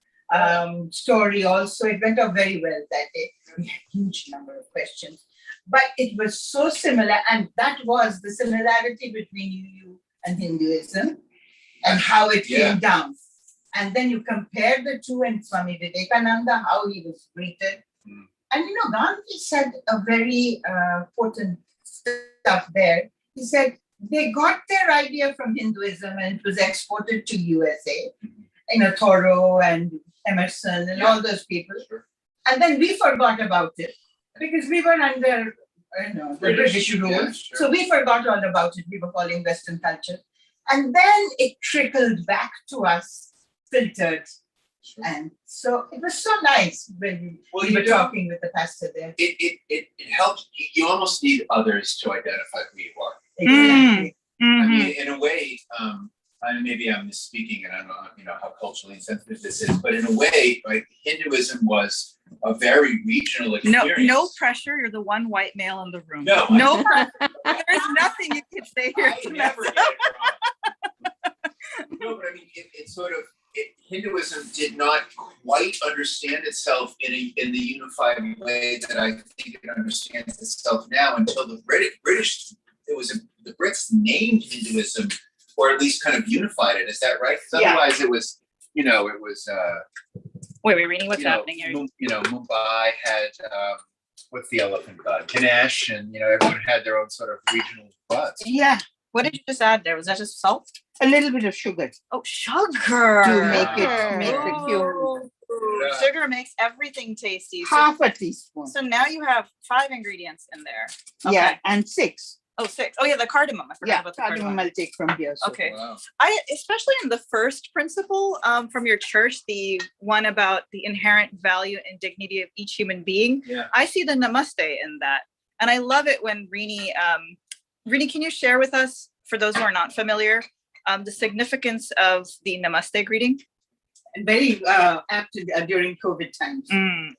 story also. It went off very well that day. We had a huge number of questions. But it was so similar, and that was the similarity between UU and Hinduism and how it came down. And then you compare the two, and Swami Vivekananda, how he was greeted. And Gandhi said a very potent stuff there. He said they got their idea from Hinduism and it was exported to USA. Thoreau and Emerson and all those people. And then we forgot about it because we were under the British rule. Yeah, sure. So we forgot all about it. We were following Western culture. And then it trickled back to us, filtered. Sure. And so it was so nice when we were talking with the pastor there. It helps. You almost need others to identify who you are. Exactly. I mean, in a way, maybe I'm misspeaking, and I don't know, how culturally sensitive this is, but in a way, right, Hinduism was a very regional experience. No pressure. You're the one white male in the room. No pressure. There's nothing you can say here. I never get it wrong. No, but I mean, Hinduism did not quite understand itself in the unified way that I think it understands itself now until the British. The Brits named Hinduism, or at least kind of unified it. Is that right? Because otherwise, it was. Wait, Rini, what's happening here? Mumbai had what's the elephant god? Ganesh, and everyone had their own sort of regional gods. Yeah, What did you just add there? Was that just salt? a little bit of sugar Oh, sugar. to make the cure. Ooh, sugar makes everything tasty. So, Half a teaspoon. so now you have 5 ingredients in there. Yeah, Okay. and 6. Oh, 6. Oh, yeah, the cardamom. I forgot Yeah, about the cardamom cardamom. I'll take from here. So. Okay. Wow. Especially in the first principle from your church, the one about the inherent value and dignity of each human being, Yeah. I see the namaste in that. And I love it when Rini, can you share with us, for those who are not familiar, the significance of the namaste greeting? Very apt during COVID times.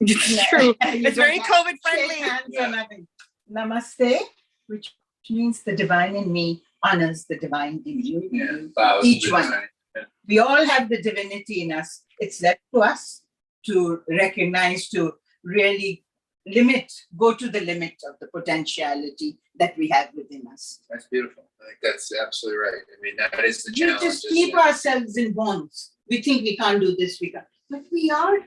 It's true. It's very COVID friendly. Shake hands or nothing. Namaste, which means the divine in me honors the divine in you. Wow, Each it's one. really nice. We all have the divinity in us. It's left to us to recognize, to really go to the limit of the potentiality that we have within us. That's beautiful. I think that's absolutely right. I mean, that is the We challenge. just isn't keep it? ourselves in bonds. We think we can't do this, we can't. But we are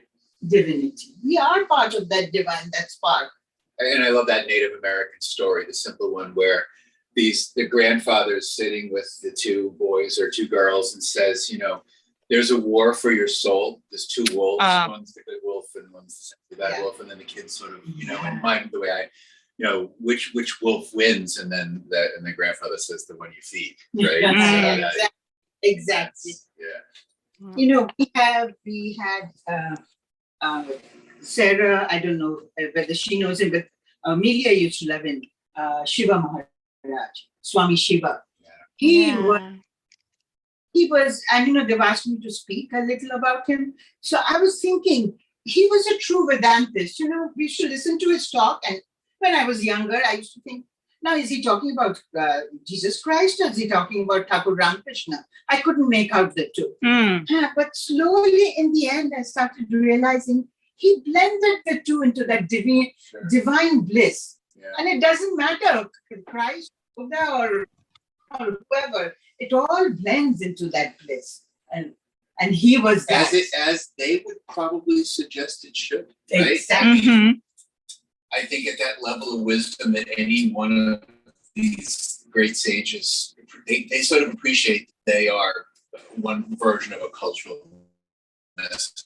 divinity. We are part of that divine, that spark. And I love that Native American story, the simple one where the grandfather's sitting with the 2 boys or 2 girls and says, there's a war for your soul. There's 2 wolves. One's the good wolf and one's the bad wolf. And then the kids sort of, in mind the way which wolf wins? And then the grandfather says the one you feed, right? Exactly. Yeah. We had Sarah, I don't know whether she knows him, but Amelia used to love him, Shiva Maharaj. Swami Shiva. Yeah. He was, and they've asked me to speak a little about him. So I was thinking, he was a true Vedantist. We should listen to his talk. And when I was younger, I used to think, now, is he talking about Jesus Christ or is he talking about Thakur Ramakrishna? I couldn't make out the two. But slowly, in the end, I started realizing he blended the two into that divine bliss. Yeah. And it doesn't matter, Christ, Buddha, or whoever, it all blends into that bliss. And he was that. As they would probably suggest it should. Right? Exactly. Mm-hmm. I think at that level of wisdom that any one of these great sages, they sort of appreciate they are one version of a cultural messenger.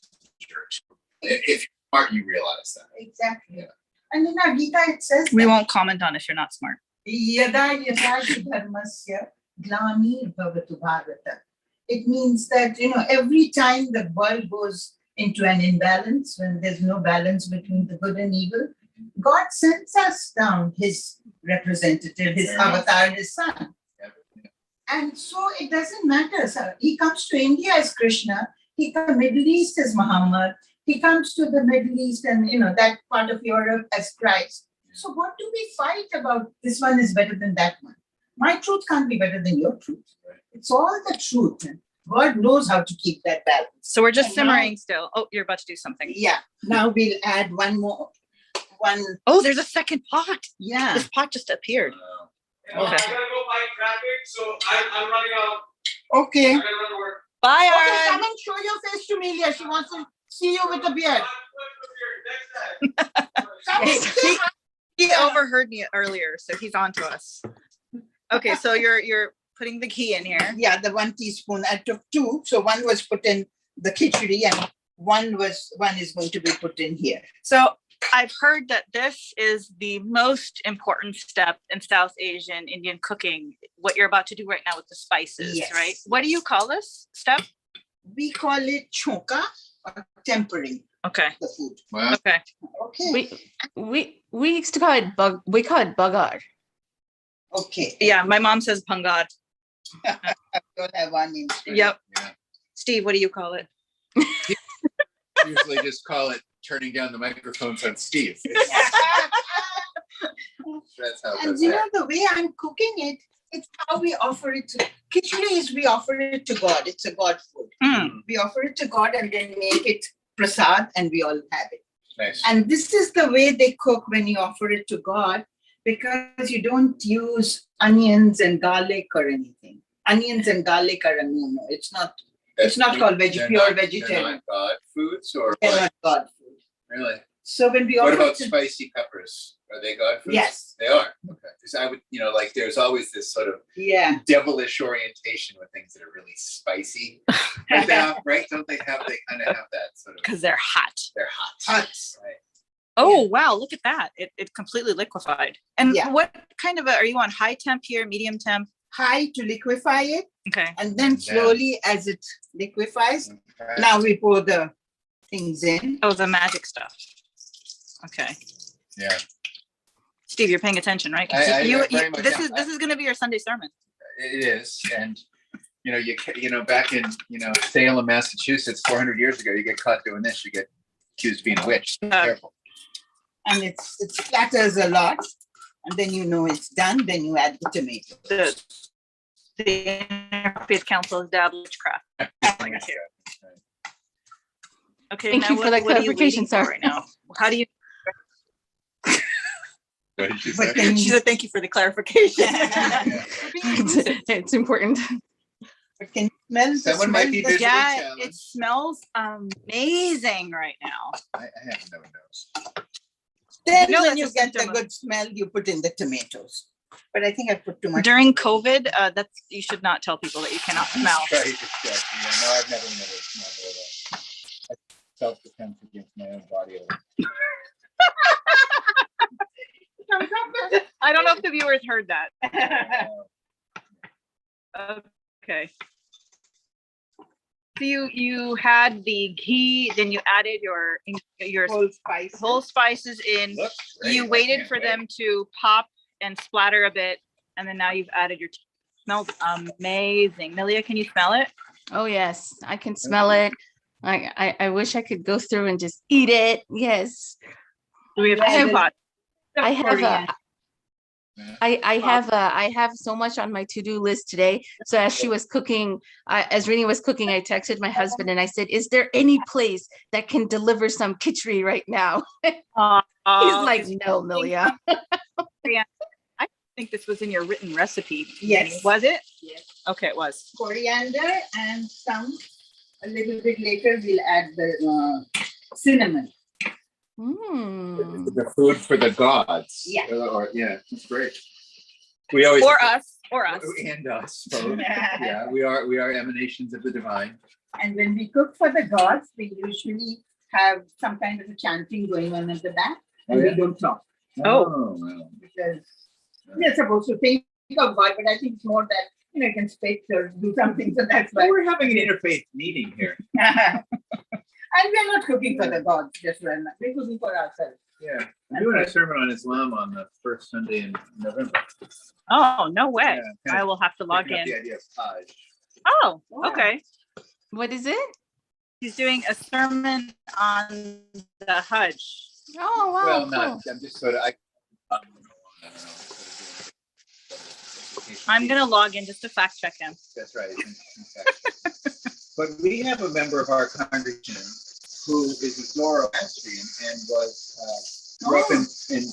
If you're smart, you realize that. Exactly. Yeah. And in our Gita, it says We that, won't comment on if you're not smart. Yada yada hi dharmasya glanir bhavatu bharata. It means that, every time the world goes into an imbalance, when there's no balance between the good and evil, God sends us down his representative, his avatar, his son. And so it doesn't matter. So he comes to India as Krishna, he comes to the Middle East as Muhammad, he comes to the Middle East and that part of Europe as Christ. So what do we fight about? This one is better than that one. My truth can't be better than your truth. It's all the truth. God knows how to keep that balance. So we're just And simmering still. Oh, you're about to do something. Yeah. Now we'll add one more. Oh, there's a second pot. Yeah. This pot just appeared. I gotta go find traffic, so I'm running out. Okay. I gotta run to work. Bye, Okay, Aaron. come and show your face to Melia. She wants to see you with a beard. Next time. Come and say hi. He overheard me earlier, so he's on to us. Okay, so you're putting the ghee in here. Yeah, the 1 teaspoon. I took 2. So one was put in the khichdi and one is going to be put in here. So I've heard that this is the most important step in South Asian Indian cooking, what you're about to do right now with the spices, Yes. right? What do you call this step? We call it choka or tempering Okay. the food. Wow. Okay. Okay. We used to call it bagar. Okay. Yeah, my mom says pangad. Don't have one in Sri Yep. Yeah. Steve, what do you call it? Usually just call it turning down the microphones on Steve. That's how it And goes. the way I'm cooking it, it's how we offer it to khichdi is we offer it to God. It's a God food. Mm. We offer it to God and then make it prasad and we all have it. Nice. And this is the way they cook when you offer it to God, because you don't use onions and garlic or anything. Onions and garlic are a no-no. It's not called They're pure not- vegetarian. They're not God foods or They're what? not God food. Really? So when we What offer about to, spicy peppers? Are they God foods? Yes. They are. Okay. Because I would, there's always this sort of yeah, devilish orientation with things that are really spicy. Don't they have, right? They kind of have that sort of, Because they're hot. they're hot. hot. Right. Oh, wow, look at that. It completely liquefied. And Yeah. what kind of are you on high temp here, medium temp? High to liquefy it, Okay. and then slowly as it liquefies, Okay. now we pour the things in. Oh, the magic stuff. Okay. Yeah. Steve, you're paying attention, right? 'Cause I very much this am. is going to be your Sunday sermon. It is. And, back in, Salem, Massachusetts, 400 years ago, you get caught doing this, you get accused of being a witch. Be careful. And it splatters a lot, and then it's done. Then you add the tomato. The Interfaith Council is dad witchcraft. Like I hear. Okay. Thank now you for that what are you clarification, waiting for sir. right now? How do you? What did you But say? then She said, "Thank you for the clarification." Yeah. It's important. But can you smell the Someone might be smell the- visually Yeah, challenged. it smells amazing right now. I have no nose. Then No, when that's you a get the symptom of- good smell, you put in the tomatoes. But I think I put too much. During COVID, you should not tell people that you cannot smell. Right, exactly. Yeah, no, I've never smelled it. I self-defense against my own body odor. I don't know if the viewers heard that. Okay. So you had the ghee, then you added your whole spice. whole spices in. Looks great. You I waited can't for wait. them to pop and splatter a bit, and then now you've added your smells amazing. Milia, can you smell it? Oh yes, I can smell it. I wish I could go through and just eat it. Yes. Do we have I two have- pots? I have Coriander. I have so much on my to-do list today. So as she was cooking, as Rini was cooking, I texted my husband and I said, "Is there any place that can deliver some khichdi right now?" He's like, "No, Milia." I think this was in your written recipe. Yes. Was it? Yes. Okay, it was. Coriander and a little bit later, we'll add the cinnamon. Mm. The food for the gods. Yeah. That's great. We always Or us. and us both. Yeah, we are emanations of the divine. And when we cook for the gods, we usually have some kind of a chanting going on at the back, and we don't talk Well. because we're supposed to think of God, but I think it's more that you can speak or do something. So that's why We're having an interfaith meeting here. And we're not cooking for the gods, just we're cooking for ourselves. Yeah, I'm doing a sermon on Islam on the first Sunday in November. Oh, no way. Yeah, kind I of will have to log picking up in. the idea of Hajj. Oh, okay. What is it? He's doing a sermon on the Hajj. Oh wow, Well, cool. not. I'm just sort of. I'm going to log in just to fact check him. That's right. But we have a member of our congregation who is a Zoroastrian and was grew up in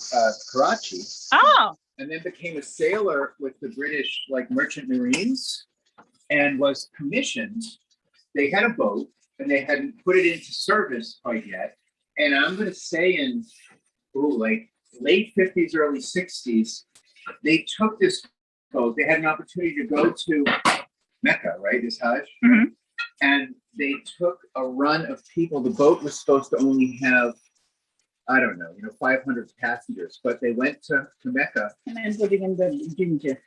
Karachi, Oh, and then became a sailor with the British merchant marines, and was commissioned. They had a boat and they hadn't put it into service quite yet. And I'm going to say in late 50s, early 60s, they took this boat. They had an opportunity to go to Mecca, right? This Hajj. Mhm. And they took a run of people. The boat was supposed to only have, 500 passengers, but they went to Mecca. And I'm putting in the ginger,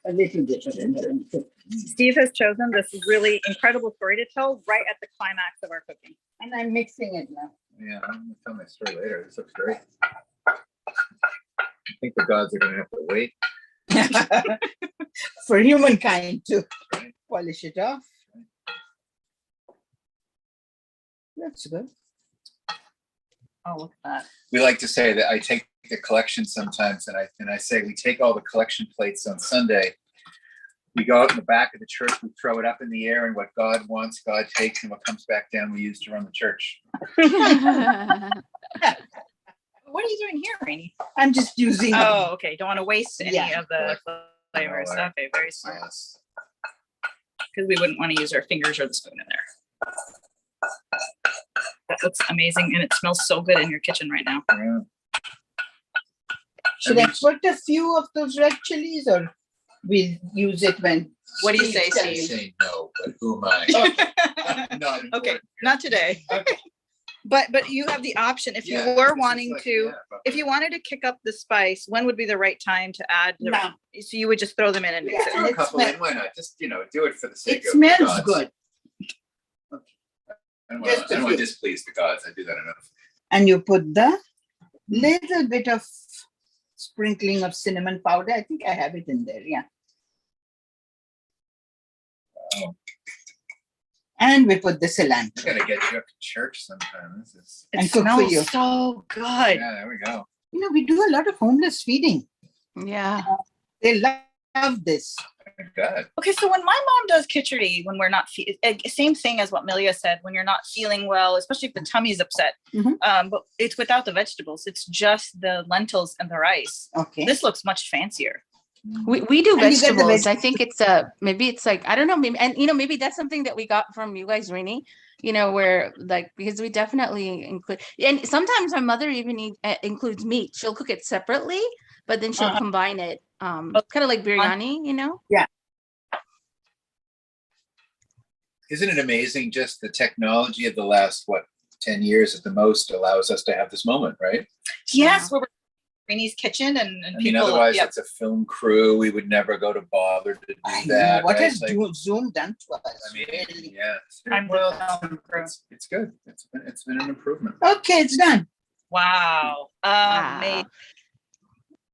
a little bit of ginger. Steve has chosen this really incredible story to tell right at the climax of our cooking. And I'm mixing it now. Yeah, I'm going to tell my story later. This looks great. I think the gods are going to have to wait. For humankind to Right. polish it off. That's good. Oh, look at that. We like to say that I take the collection sometimes, and I say we take all the collection plates on Sunday. We go out in the back of the church, we throw it up in the air, and what God wants, God takes, and what comes back down, we use to run the church. What are you doing here, Rainey? I'm just using. Oh, okay. Don't want to waste any Yeah. of the flavors. Oh, Okay, very smart. Yes. Because we wouldn't want to use our fingers or the spoon in there. That looks amazing, and it smells so good in your kitchen right now. Yeah. Should I put a few of those red chilies, or we'll use it when? What do you say, Steve I Steve? say no, but who am I? Not Okay, important. not today. Okay. But you have the option if you Yeah, were this is wanting to, if you wanted to kick up the spice, when would be the right time to add? Now. So you would just throw them in and mix Yeah. it. Throw a It couple smells- in, why not? Just do it for the sake It of smells the gods. good. I don't Just a want to few. displease the gods. I do that enough. And you put the little bit of sprinkling of cinnamon powder. I think I have it in there. Yeah. Wow. And we put the I cilantro. gotta get you up to church sometime. This is It And cook for you. smells so good. yeah. There we go. We do a lot of homeless feeding. Yeah. They love this. Good. Okay, so when my mom does khichdi, when we're not same thing as what Milia said, when you're not feeling well, especially if the tummy's upset, Mhm. but it's without the vegetables. It's just the lentils and the rice. Okay. This looks much fancier. We do And you get the vegetables. I think it's maybe it's I don't know, maybe, and maybe that's something that we got from you guys, Rini, where because we definitely include, and sometimes my mother even includes meat. She'll cook it separately, but then she'll combine it, kind of like biryani, Isn't it amazing just the technology of the last 10 years at the most allows us to have this moment, right? Yes, we're Rainey's kitchen and I mean, people. otherwise yeah. it's a film crew. We would never go to bother to do I know. that. What right? has It's like, Zoom done to us? I mean, Really? yeah. I'm Well, the film crew. it's good. It's been an improvement. Okay, it's done. Wow. Wow. Amazing.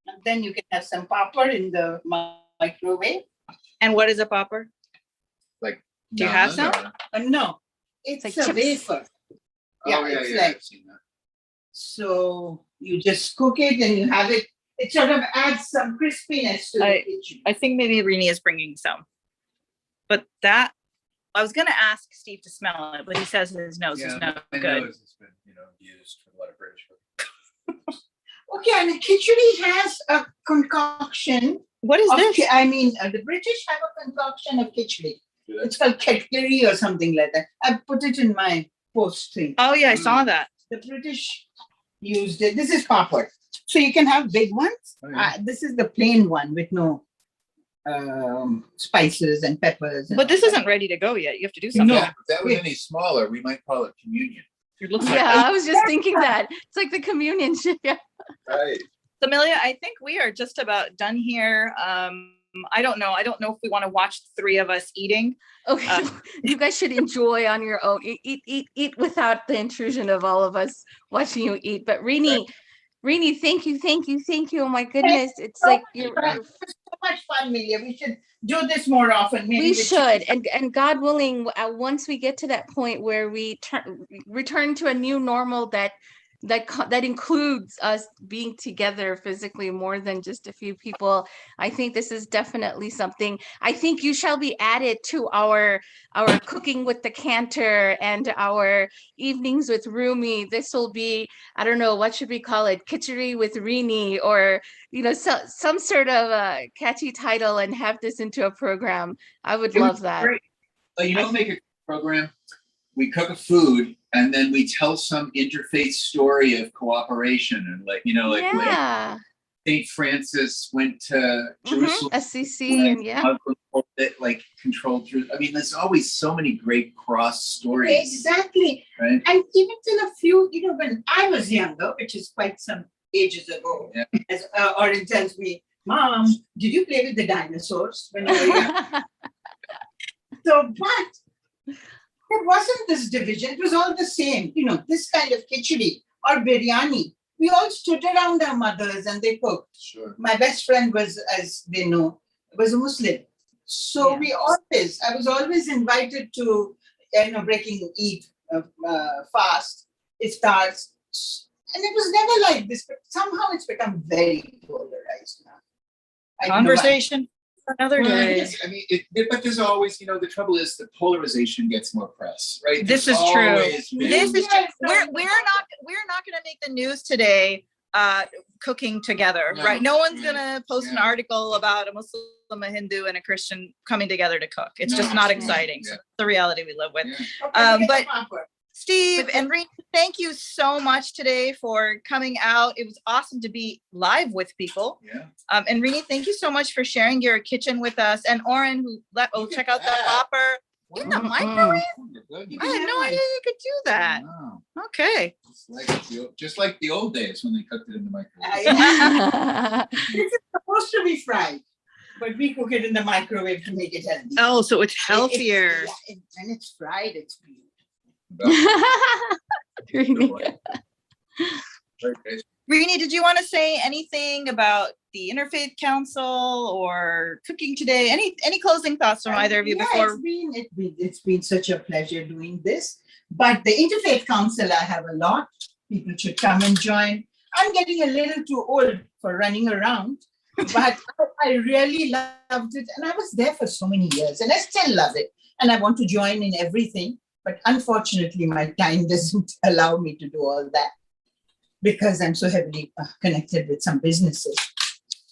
And then you can have some popper in the microwave. And what is a popper? Like, Do you have some? No, it's like a chips. wafer. Oh, Yeah, yeah, it's yeah, like- I've seen that. So you just cook it and you have it. It sort of adds some crispiness to the kitchen. I think maybe Rooney is bringing some. But that, I was gonna ask Steve to smell it, but he says his nose is no my good. nose has been, used for a lot of British food. Okay, and the khichdi has a concoction. What is of this? the British have a concoction of khichdi. It's called khetkiri or something like that. I put it in my post thing. Oh yeah, I saw that. The British used it. This is papad. So you can have big ones. Oh, yeah. This is the plain one with no spices and peppers. But this isn't ready to go yet. You have to do something. No. If that was any smaller, we might call it communion. It looks like Yeah, I was just thinking that. It's like the communion shit. Yeah. Right. Amelia, I think we are just about done here. I don't know. I don't know if we want to watch the three of us eating. Okay, you guys should enjoy on your own. Eat without the intrusion of all of us watching you eat. But Rooney, thank you. Oh my goodness, it's like you're. So much fun, Milia. We should do this more often. Maybe We with should, and God willing, once we get to that point where we return to a new normal that includes us being together physically more than just a few people, I think this is definitely something. I think you shall be added to our cooking with the cantor and our evenings with Rumi. This will be, I don't know, what should we call it? Khichdi with Rini, or some sort of catchy title, and have this into a program. I would love that. Great. Make a program. We cook a food and then we tell some interfaith story of cooperation and like Yeah. St. Francis went to Jerusalem. Assisi and yeah. Like controlled through. I mean, there's always so many great cross stories. Exactly. Right. And even till a few, when I was younger, which is quite some ages ago, Yeah. as Oren tells me, Mom, did you play with the dinosaurs when you were young? So, but there wasn't this division. It was all the same. This kind of khichdi or biryani. We all stood around our mothers and they cooked. Sure. My best friend was, as they know, was a Muslim. So I was always invited to, breaking Eid fast, iftars. And it was never like this, but somehow it's become very polarized now. I don't know why. Conversation for another Well, day. yes, I mean, but there's always, the trouble is that polarization gets more press, right? This There's is true. always been- This is Yes, we're not gonna make the news today cooking together, No, right? No one's yeah, gonna post an yeah. article about a Muslim, a Hindu, and a Christian coming together to cook. It's just No, not yeah, exciting. So yeah. that's the reality we live with. Yeah. Okay, but- Papa. Steve and Reed, thank you so much today for coming out. It was awesome to be live with people. Yeah. And Rini, thank you so much for sharing your kitchen with us. And Oren, check out that popper in the microwave. I had no idea you could do that. Wow. Okay. Just like the old days when they cooked it in the microwave. This is supposed to be fried, but we cook it in the microwave to make it healthy. Oh, so it's healthier. When it's fried, it's beautiful. Rini, did you want to say anything about the Interfaith Council or cooking today? Any closing thoughts from either of you before? It's been such a pleasure doing this. But the Interfaith Council, I have a lot. People should come and join. I'm getting a little too old for running around, but I really loved it. And I was there for so many years and I still love it. And I want to join in everything. But unfortunately, my time doesn't allow me to do all that because I'm so heavily connected with some businesses.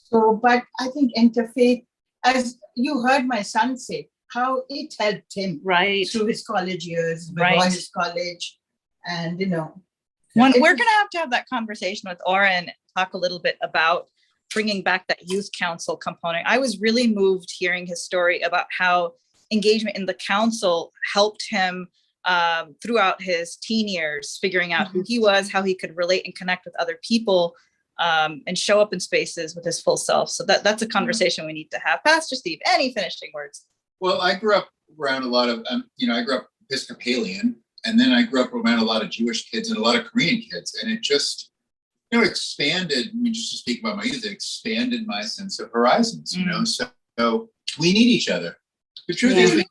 So, but I think Interfaith, as you heard my son say, how it helped him Right. through his college years, Right. Boys College, and We're it going was- to have that conversation with Oren, talk a little bit about bringing back that youth council component. I was really moved hearing his story about how engagement in the council helped him throughout his teen years, figuring out who he was, how he could relate and connect with other people, and show up in spaces with his full self. So that's a conversation we need to have. Pastor Steve, any finishing words? Well, I grew up around a lot of, I grew up Episcopalian, and then I grew up around a lot of Jewish kids and a lot of Korean kids, and it just, You know, expanded, I mean, just to speak about my youth, it expanded my sense of horizons, you know, so we need each other. The truth is, we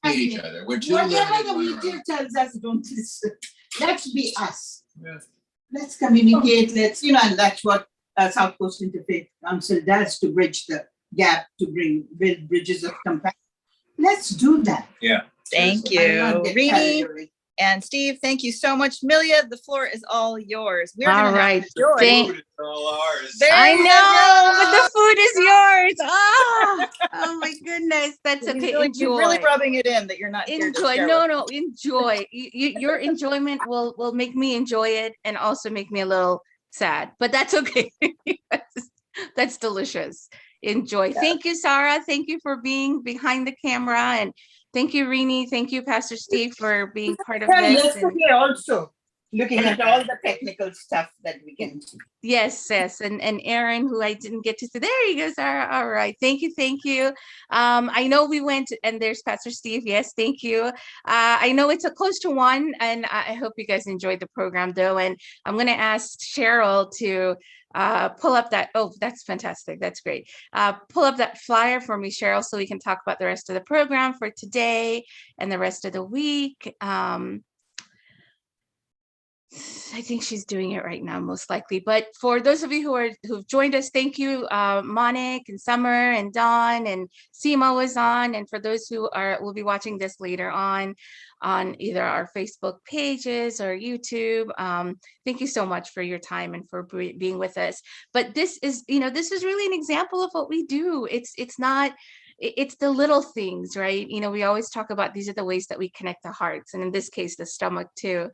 need each other. We're too Whatever the limited. media tells us, don't listen. Let's be us. Yeah. Let's communicate. Let's, you know, and that's what South Coast Interfaith Council does to bridge the gap, to build bridges of compassion. Let's do that. Yeah. Thank And not you, get Rini carried away. and Steve. Thank you so much. Milia, the floor is all yours. We're All gonna right. have joy. Thank- Food is all ours. There I you know, go. but the food is yours. Oh, oh my goodness. That's He's okay. really, he's really rubbing it in that you're not here to Enjoy. share No, with no, enjoy. Your enjoyment will make me enjoy it and also make me a little sad, but that's okay. That's delicious. Enjoy. Yeah. Thank you, Sarah. Thank you for being behind the camera, and thank you, Rini. Thank you, Pastor Steve, for being part of And this. And yesterday also, looking at all the technical stuff that we can do. yes, and Aaron, who I didn't get to see. There you go, Sarah. All right, thank you, thank you. I know we went, and there's Pastor Steve. Yes, thank you. I know it's a close to 1, and I hope you guys enjoyed the program, though. And I'm going to ask Cheryl to pull up that. Oh, that's fantastic. That's great. Pull up that flyer for me, Cheryl, so we can talk about the rest of the program for today and the rest of the week. I think she's doing it right now, most likely. But for those of you who've joined us, thank you, Monik and Summer and Dawn and Seema was on. And for those who will be watching this later on either our Facebook pages or YouTube, thank you so much for your time and for being with us. But this is really an example of what we do. It's the little things, right? We always talk about these are the ways that we connect the hearts, and in this case, the stomach too.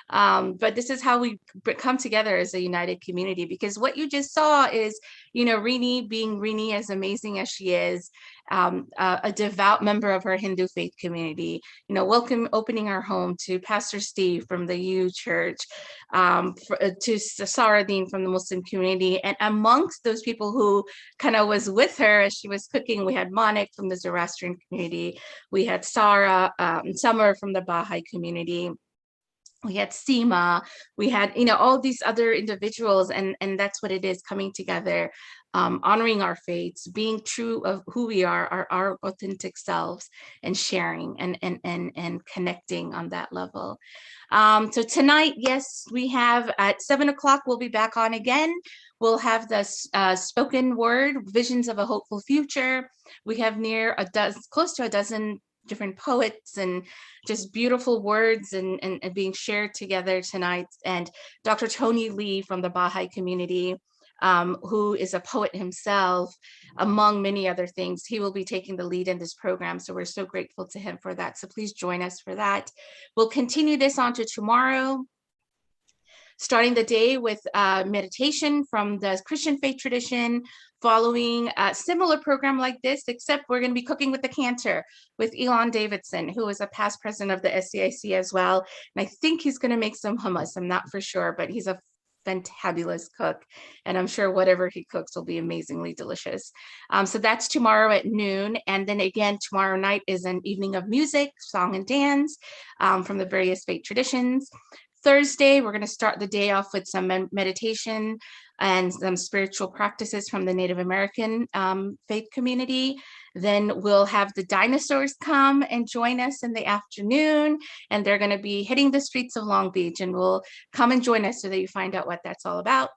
But this is how we come together as a united community, because what you just saw is, Rini being Rini, as amazing as she is, a devout member of her Hindu faith community, opening our home to Pastor Steve from the U Church, to Saradine from the Muslim community. And amongst those people who kind of was with her as she was cooking, we had Monik from the Zoroastrian community, we had Sarah, Summer from the Baha'i community, we had Seema, we had, all these other individuals, and that's what it is, coming together, honoring our faiths, being true of who we are, our authentic selves, and sharing and connecting on that level. So tonight, yes, we have at 7:00, we'll be back on again. We'll have the spoken word, Visions of a Hopeful Future. We have close to a dozen different poets and just beautiful words and being shared together tonight. And Dr. Tony Lee from the Baha'i community, who is a poet himself, among many other things. He will be taking the lead in this program. So we're so grateful to him for that. So please join us for that. We'll continue this on to tomorrow, starting the day with meditation from the Christian faith tradition, following a similar program like this, except we're going to be cooking with the cantor with Elon Davidson, who is a past president of the SCIC as well. And I think he's going to make some hummus. I'm not for sure, but he's a fantabulous cook, and I'm sure whatever he cooks will be amazingly delicious. So that's tomorrow at noon. And then again, tomorrow night is an evening of music, song and dance from the various faith traditions. Thursday, we're going to start the day off with some meditation and some spiritual practices from the Native American faith community. Then we'll have the dinosaurs come and join us in the afternoon, and they're going to be hitting the streets of Long Beach, and will come and join us so that you find out what that's all about.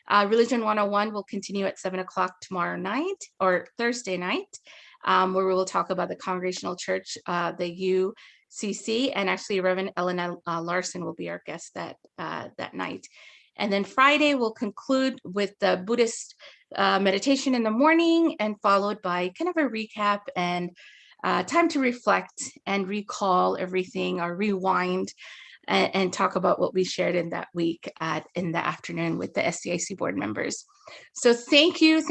Religion 101 will continue at 7:00 tomorrow night, or Thursday night, where we will talk about the Congregational Church, the UCC, and actually Reverend Elena Larson will be our guest that night. And then Friday we'll conclude with the Buddhist meditation in the morning, and followed by kind of a recap and time to reflect and recall everything, or rewind and talk about what we shared in that week in the afternoon with the SCIC board members. So thank you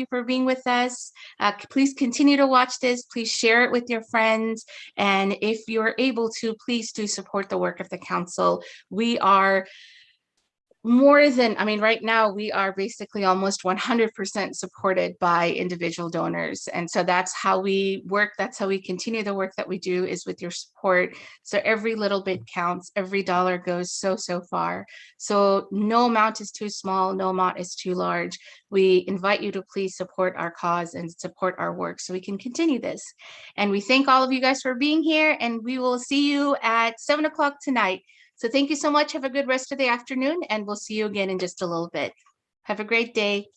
for being with us. Please continue to watch this. Please share it with your friends. And if you're able to, please do support the work of the council. We are more than, I mean, right now we are basically almost 100% supported by individual donors. And so that's how we work. That's how we continue the work that we do, is with your support. So every little bit counts. Every dollar goes so far. So no amount is too small. No amount is too large. We invite you to please support our cause and support our work so we can continue this. And we thank all of you guys for being here, and we will see you at 7 o'clock tonight. So thank you so much. Have a good rest of the afternoon, and we'll see you again in just a little bit. Have a great day.